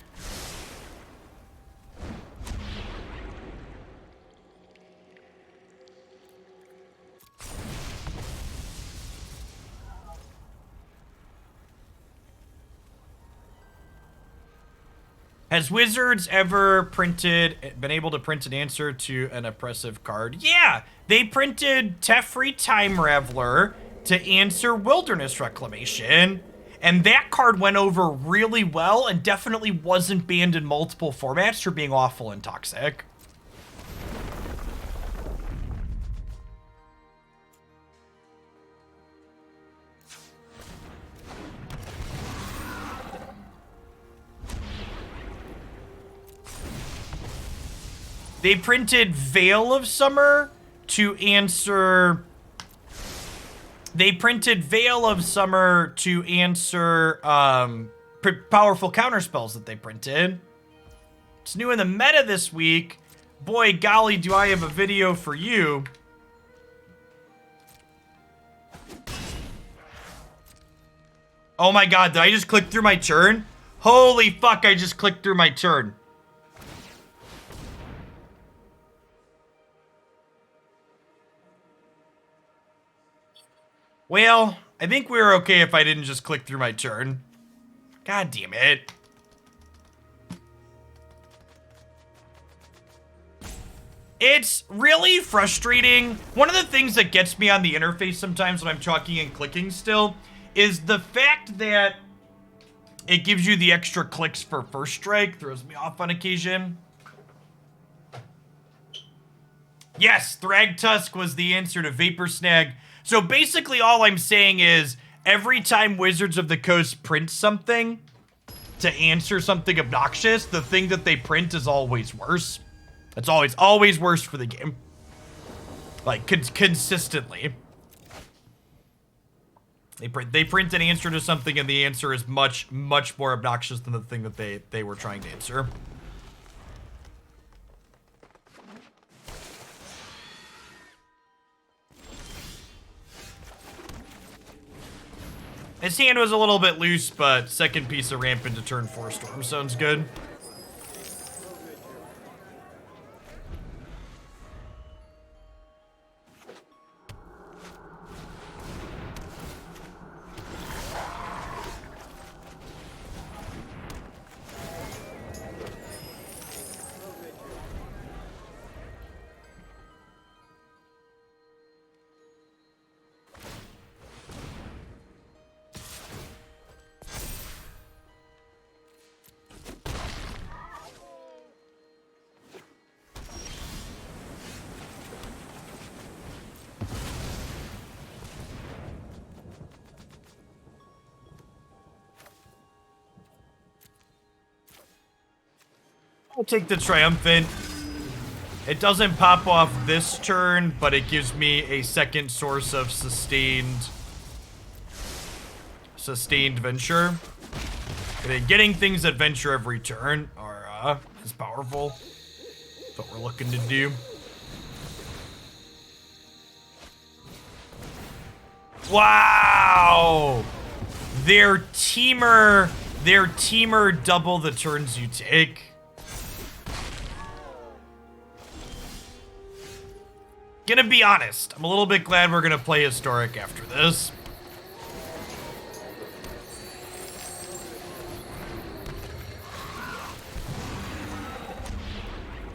Has Wizards ever been able to print an answer to an oppressive card? Yeah, they printed Teferi Time Raveler to answer Wilderness Reclamation, and that card went over really well and definitely wasn't banned in multiple formats for being awful and toxic. They printed Veil of Summer to answer... They printed Veil of Summer to answer powerful counterspells that they printed. It's new in the meta this week. Boy, golly, do I have a video for you. Oh my god, did I just click through my turn? Holy fuck, I just clicked through my turn. Well, I think we were okay if I didn't just click through my turn. God damn it. It's really frustrating. One of the things that gets me on the interface sometimes when I'm talking and clicking still is the fact that it gives you the extra clicks for first strike. Throws me off on occasion. Yes, Thragtusk was the answer to Vapor Snag. So basically all I'm saying is every time Wizards of the Coast print something to answer something obnoxious, the thing that they print is always worse. It's always worse for the game. Like, consistently. They print an answer to something and the answer is much, much more obnoxious than the thing that they were trying to answer. His hand was a little bit loose, but second piece of ramp into turn 4 Storm Stone's good. I'll take the Triumphant. It doesn't pop off this turn, but it gives me a second source of sustained venture. And getting things that venture every turn are is powerful. That's what we're looking to do. Wow! Their teamer double the turns you take. Gonna be honest, I'm a little bit glad we're gonna play Historic after this.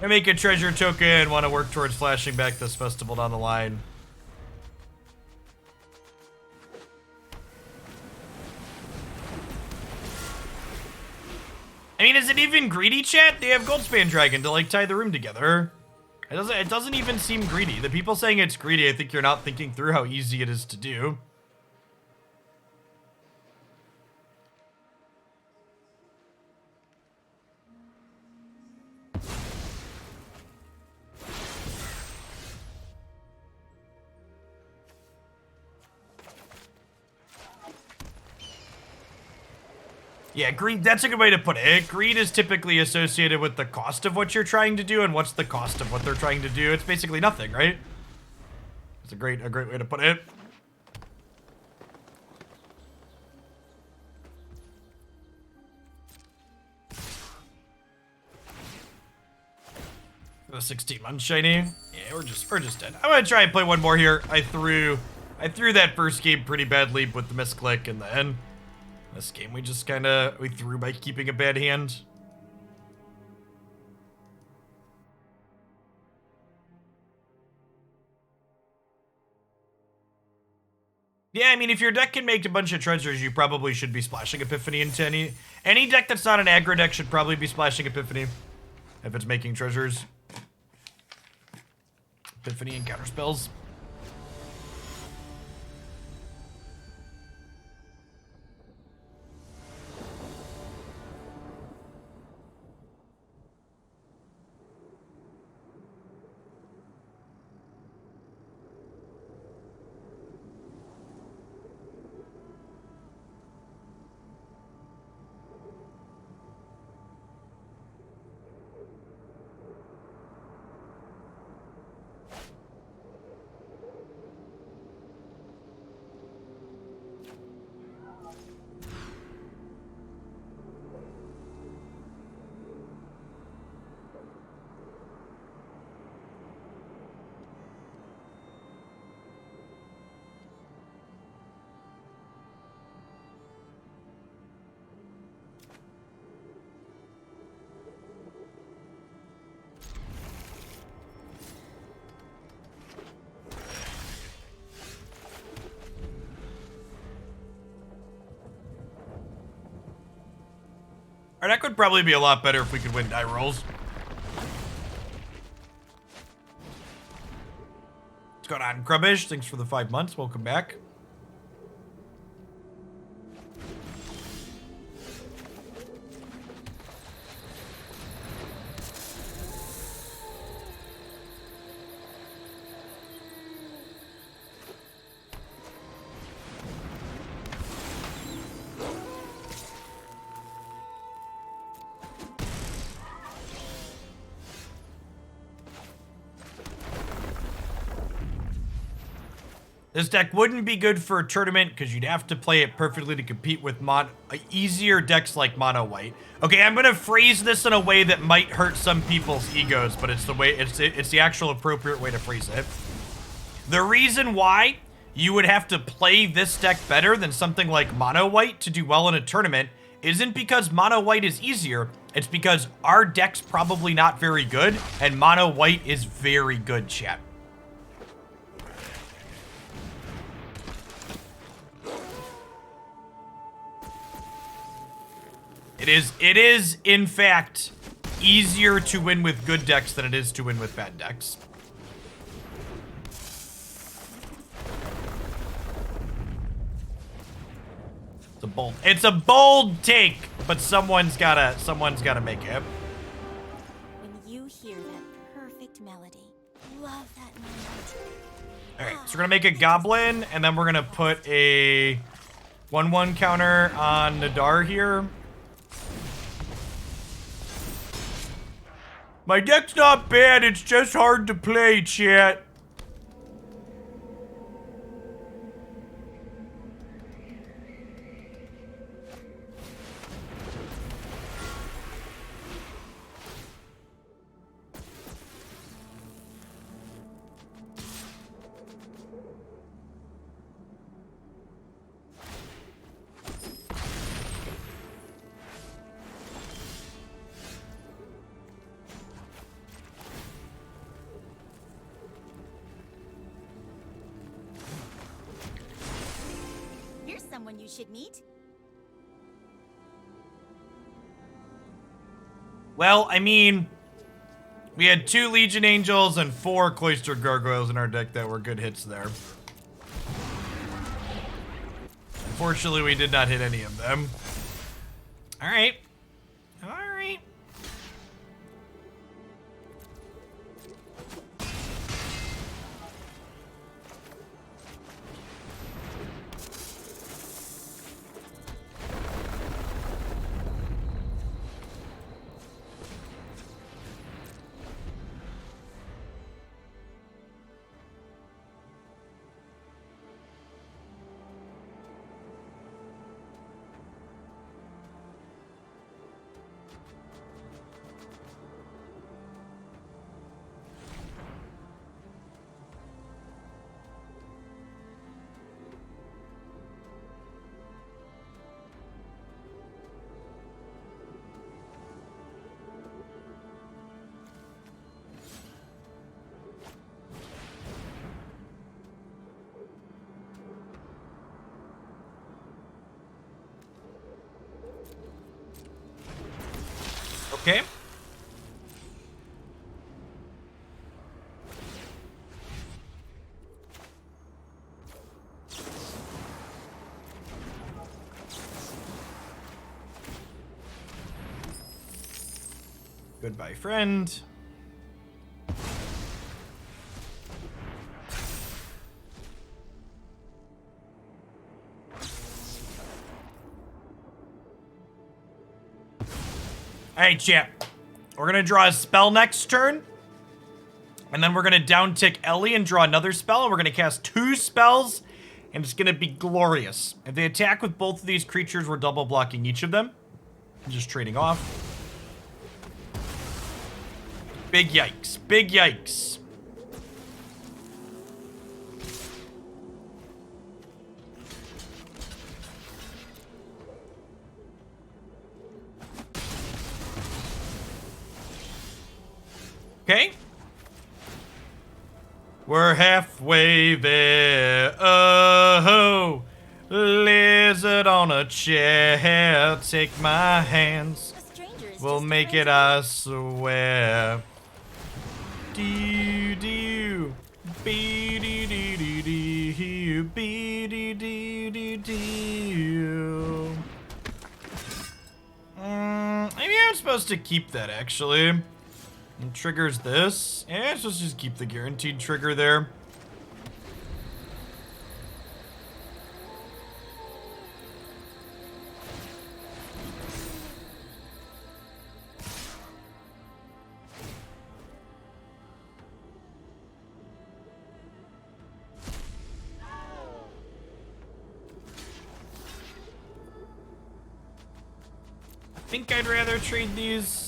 I make a treasure token, want to work towards flashing back this festival down the line. I mean, is it even greedy, chat? They have Goldspan Dragon to, like, tie the room together. It doesn't even seem greedy. The people saying it's greedy, I think you're not thinking through how easy it is to do. Yeah, greed, that's a good way to put it. Greed is typically associated with the cost of what you're trying to do, and what's the cost of what they're trying to do? It's basically nothing, right? It's a great way to put it. The 16-month shiny. Yeah, we're just dead. I'm gonna try and play one more here. I threw that first game pretty badly with the misclick, and then this game we just we threw by keeping a bad hand. Yeah, I mean, if your deck can make a bunch of treasures, you probably should be splashing Epiphany into any deck that's not an aggro deck should probably be splashing Epiphany if it's making treasures. Epiphany and counter spells. Our deck would probably be a lot better if we could win die rolls. What's going on, Grubbish? Thanks for the 5 months. Welcome back. This deck wouldn't be good for a tournament because you'd have to play it perfectly to compete with easier decks like Mono White. Okay, I'm gonna phrase this in a way that might hurt some people's egos, but it's the actual appropriate way to phrase it. The reason why you would have to play this deck better than something like Mono White to do well in a tournament isn't because Mono White is easier. It's because our deck's probably not very good, and Mono White is very good, chat. It is, in fact, easier to win with good decks than it is to win with bad decks. It's a bold take, but someone's gotta make it. When you hear that perfect melody, Alright, so we're gonna make a goblin, and then we're gonna put a 1/1 counter on Nadaar here. My deck's not bad, it's just hard to play, chat. Here's someone you should meet. Well, I mean, we had 2 Legion Angels and 4 Cloister Gargoyles in our deck that were good hits there. Unfortunately, we did not hit any of them. Alright. Alright. Okay. Goodbye, friend. Alright, chat. We're gonna draw a spell next turn. And then we're gonna downtick Ellie and draw another spell. And we're gonna cast 2 spells. And it's gonna be glorious. If they attack with both of these creatures, we're double blocking each of them. And just trading off. Big yikes. Big yikes. Okay. We're halfway there. Oh, lizard on a chair. Take my hands. A stranger is We'll just a make friend it, to I swear. Do do. Be do do do do. Be do do do do. Maybe I'm supposed to keep that actually. And triggers this. Yeah, let's just keep the guaranteed trigger there. I think I'd rather trade these.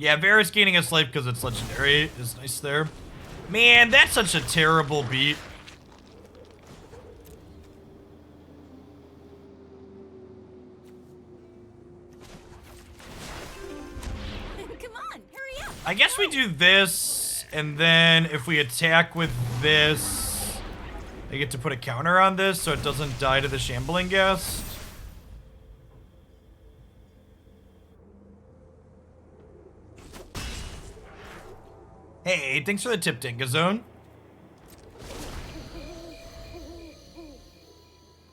Yeah, Varis gaining a life because it's legendary is nice there. Man, that's such a terrible beat. Come on, hurry up. I guess we do this, and then if we attack with this, I get to put a counter on this so it doesn't die to the Shambling Guest. Hey, thanks for the tip, Dingazone.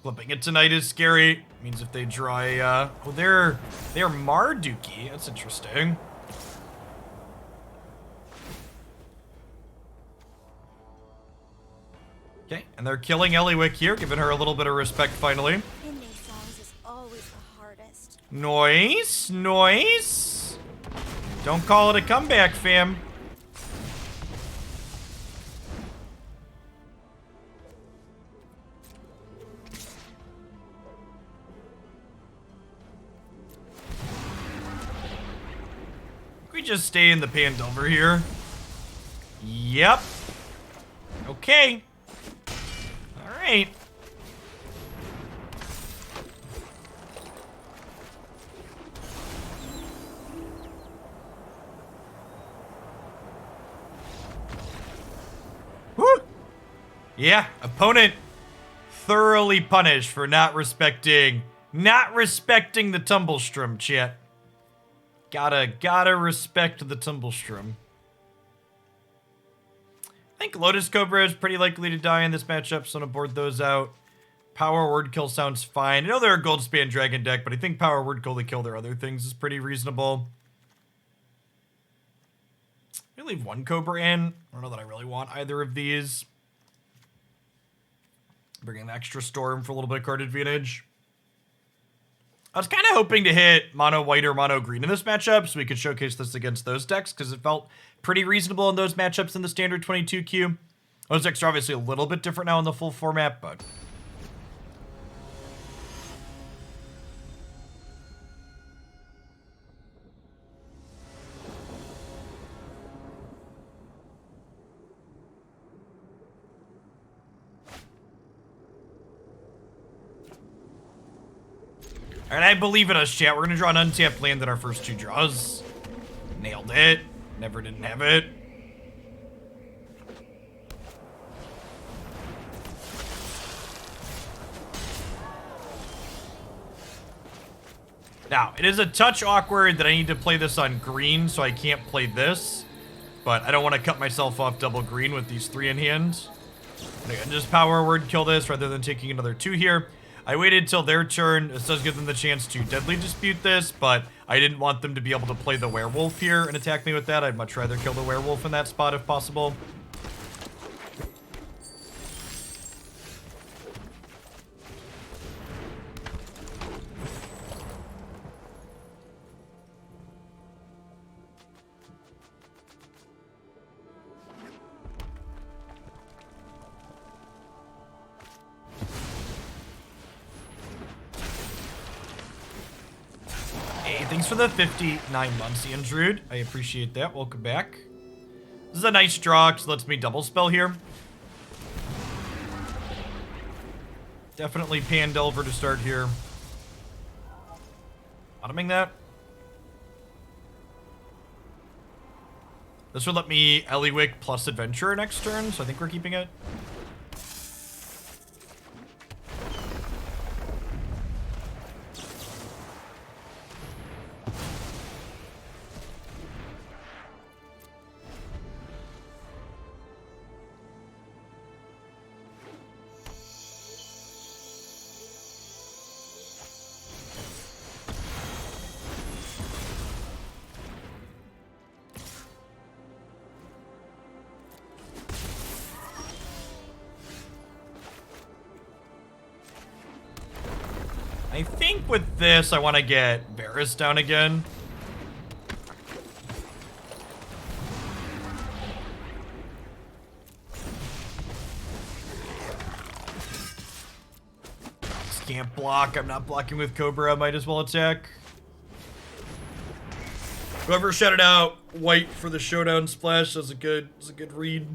Flipping it tonight is scary. Means if they draw a, oh, they're Marduki. That's interesting. Okay, and they're killing Ellywick here, giving her a little bit of respect finally. Ending songs is always the hardest. Noise, noise. Don't call it a comeback, fam. We just stay in the Pandelver here. Yep. Okay. All right. Woo! Yeah, opponent thoroughly punished for not respecting the Tumblestrum, chat. Gotta respect the Tumblestrum. I think Lotus Cobra is pretty likely to die in this matchup, so I'm gonna board those out. Power Word Kill sounds fine. I know they're a Goldspan Dragon deck, but I think Power Word Kill to kill their other things is pretty reasonable. I leave one Cobra in. I don't know that I really want either of these. Bring an extra Storm for a little bit of card advantage. I was kind of hoping to hit mono white or mono green in this matchup so we could showcase this against those decks because it felt pretty reasonable in those matchups in the standard 22Q. Those decks are obviously a little bit different now in the full format, but... Alright, I believe in us, chat. We're gonna draw an untapped land in our first two draws. Nailed it. Never didn't have it. Now, it is a touch awkward that I need to play this on green, so I can't play this. But I don't want to cut myself off double green with these 3 in hand. And I can just Power Word Kill this rather than taking another 2 here. I waited till their turn. This does give them the chance to Deadly Dispute this, but I didn't want them to be able to play the Werewolf here and attack me with that. I'd much rather kill the Werewolf in that spot if possible. Thanks for the 59 months, Ian Druid. I appreciate that. Welcome back. This is a nice draw because it lets me double spell here. Definitely Pandelver to start here. Bottoming that. This would let me Ellywick plus Adventurer next turn, so I think we're keeping it. I think with this, I want to get Varis down again. Just can't block. I'm not blocking with Cobra. Might as well attack. Whoever shouted out white for the showdown splash, that's a good read.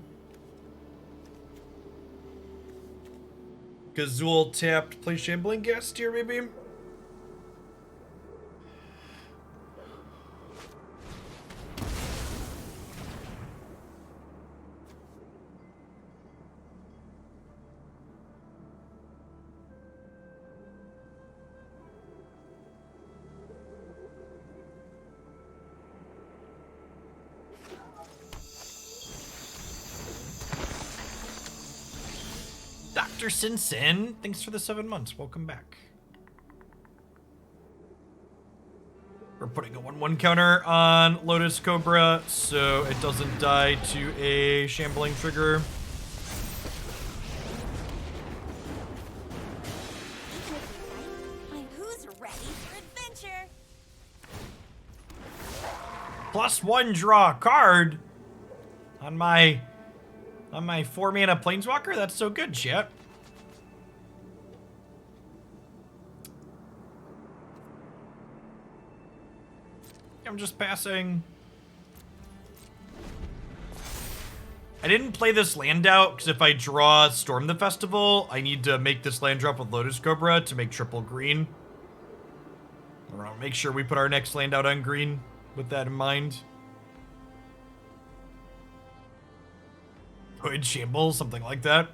Gazul tapped, play Shambling Guest here, maybe? Dr. Sin Sin, thanks for the 7 months. Welcome back. We're putting a 1/1 counter on Lotus Cobra so it doesn't die to a Shambling trigger. Ready for adventure. +1 draw a card on my 4-mana Planeswalker? That's so good, chat. I'm just passing. I didn't play this land out because if I draw Storm the Festival, I need to make this land drop with Lotus Cobra to make triple green. We're gonna make sure we put our next land out on green with that in mind. Hood Shambles, something like that.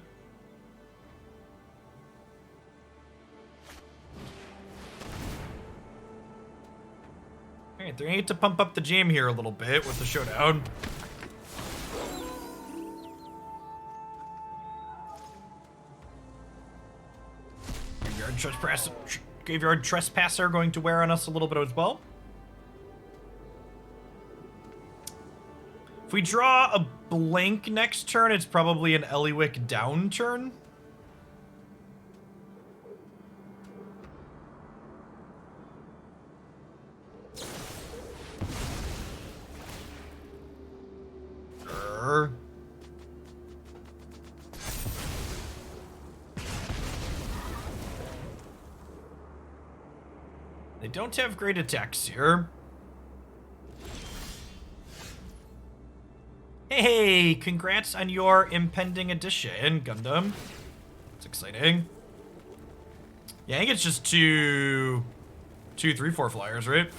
Alright, they need to pump up the jam here a little bit with the showdown. Graveyard Trespasser going to wear on us a little bit as well. If we draw a blank next turn, it's probably an Ellywick down turn. They don't have great attacks here. Hey, congrats on your impending addition, Gundam. It's exciting. Yeah, I think it's just two, 3, 4 flyers, right?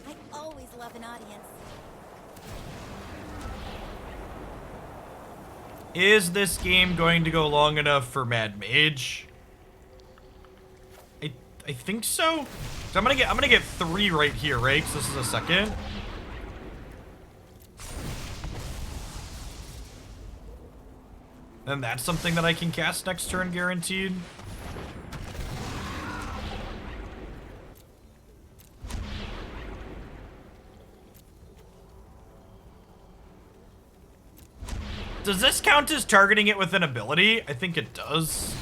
I always love an audience. Is this game going to go long enough for Mad Mage? I think so. So I'm gonna get 3 right here, right? Because this is a second. And that's something that I can cast next turn, guaranteed. Does this count as targeting it with an ability? I think it does.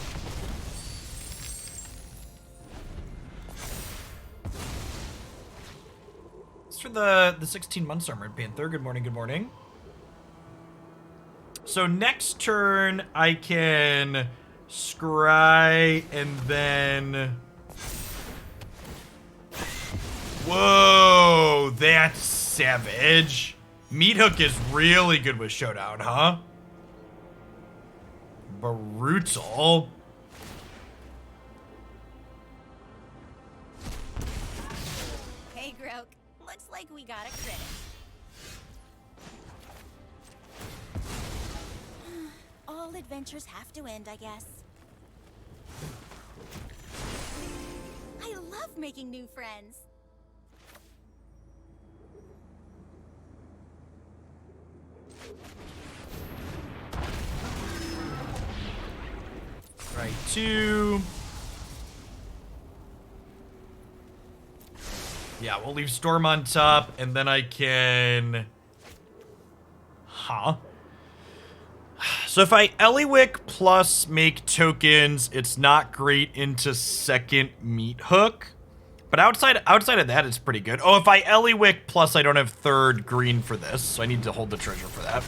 It's for the 16 months Armored Panther. Good morning, good morning. So next turn, I can scry and then... Whoa, that's savage. Meat Hook is really good with Showdown, huh? Brutal. Hey, Groke. Looks like we got a critic. All adventures have to end, I guess. I love making new friends. Right, 2. Yeah, we'll leave Storm on top, and then I can... Huh? So if I Ellywick plus make tokens, it's not great into second Meat Hook. But outside of that, it's pretty good. Oh, if I Ellywick plus I don't have third green for this, so I need to hold the treasure for that.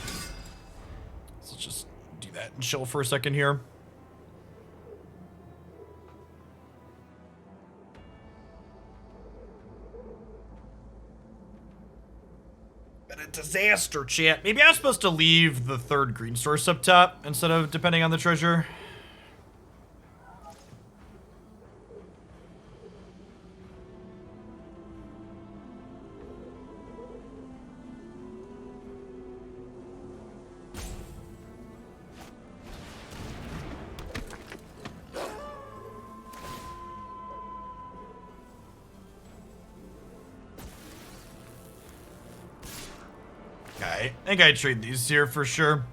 So let's just do that and chill for a second here. Been a disaster, chat. Maybe I was supposed to leave the third green source up top instead of depending on the treasure. I think I'd trade these here for sure.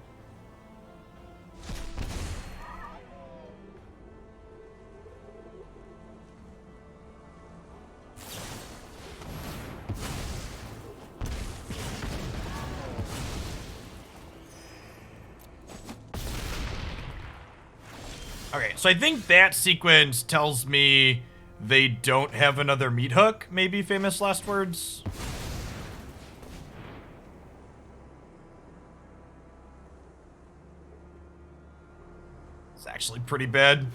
Okay, so I think that sequence tells me they don't have another meat hook, maybe famous last words. It's actually pretty bad.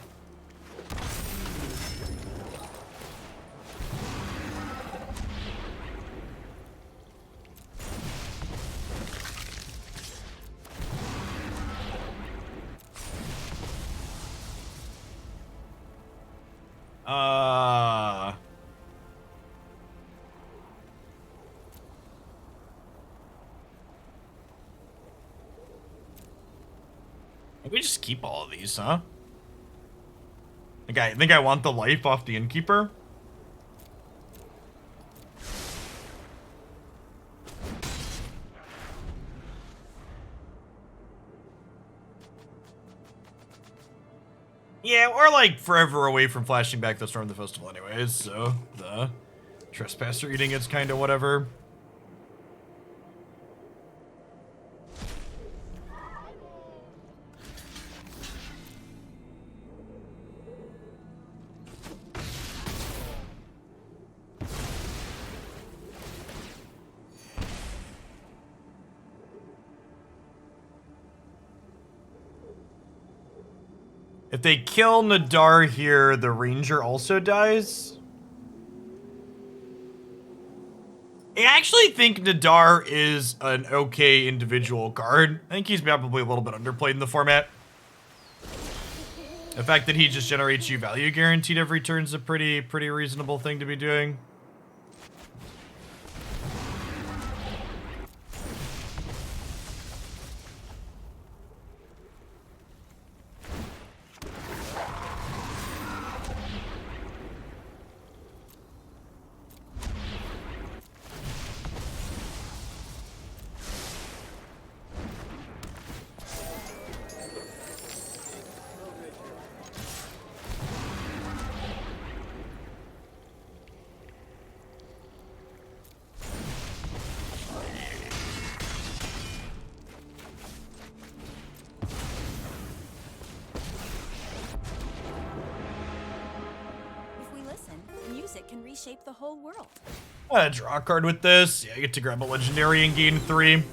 Maybe we just keep all of these, huh? I think I want the life off the Innkeeper. Yeah, we're like forever away from flashing back the Storm of the Festival anyways, so the Trespasser eating it's kind of whatever. If they kill Nadaar here, the Ranger also dies. I actually think Nadaar is an okay individual card. I think he's probably a little bit underplayed in the format. The fact that he just generates you value guaranteed every turn is a pretty reasonable thing to be doing. Can reshape the whole world. I draw a card with this. Yeah, I get to grab a legendary and gain 3.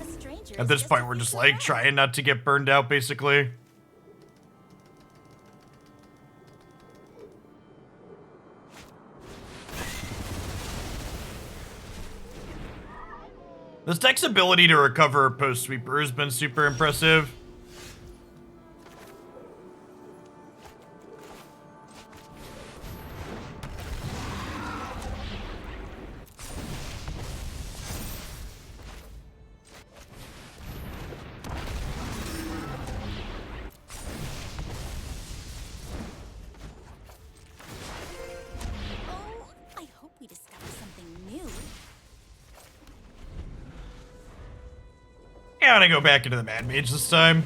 At this point, we're just like trying not to get burned out, basically. This deck's ability to recover post-sweeper has been super impressive. I'm gonna go back into the Mad Mage this time.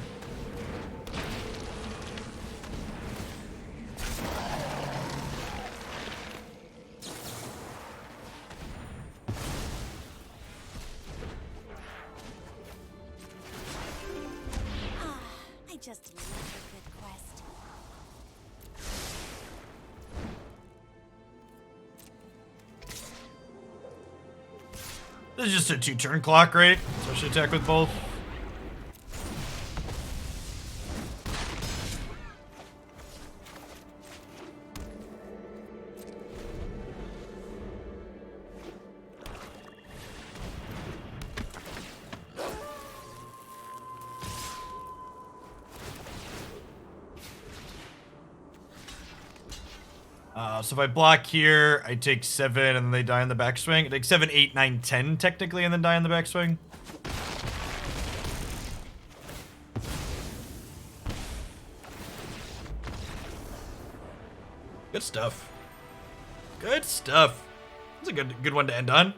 I just love a good quest. This is just a 2-turn clock, right? So I should attack with both. So if I block here, I take 7 and then they die on the backswing. I take 7, 8, 9, 10 technically and then die on the backswing. Good stuff. Good stuff. That's a good one to end on.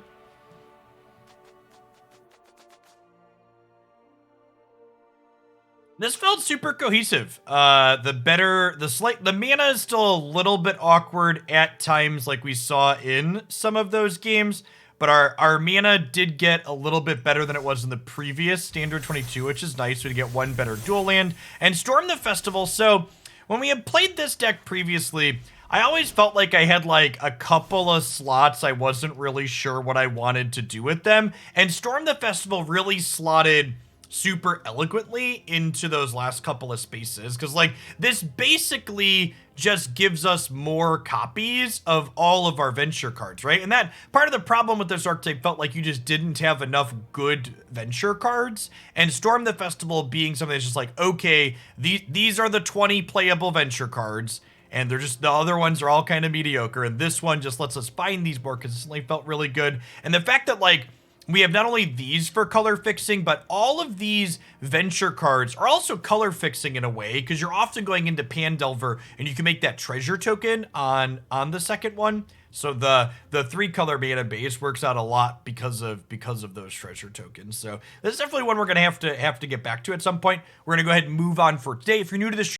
This felt super cohesive. The mana is still a little bit awkward at times, like we saw in some of those games, but our mana did get a little bit better than it was in the previous Standard 22, which is nice. We get one better dual land and Storm the Festival. So when we had played this deck previously, I always felt like I had like a couple of slots I wasn't really sure what I wanted to do with them, and Storm the Festival really slotted super eloquently into those last couple of spaces, because like this basically just gives us more copies of all of our venture cards, right? And that part of the problem with this archetype felt like you just didn't have enough good venture cards, and Storm the Festival being something that's just like, okay, these are the 20 playable venture cards, and they're just, the other ones are all kind of mediocre, and this one just lets us find these more consistently, felt really good. And the fact that like we have not only these for color fixing, but all of these venture cards are also color fixing in a way, because you're often going into Pandelver and you can make that treasure token on the second one. So the 3-color mana base works out a lot because of those treasure tokens. So this is definitely one we're gonna have to get back to at some point. We're gonna go ahead and move on for today. If you're new to this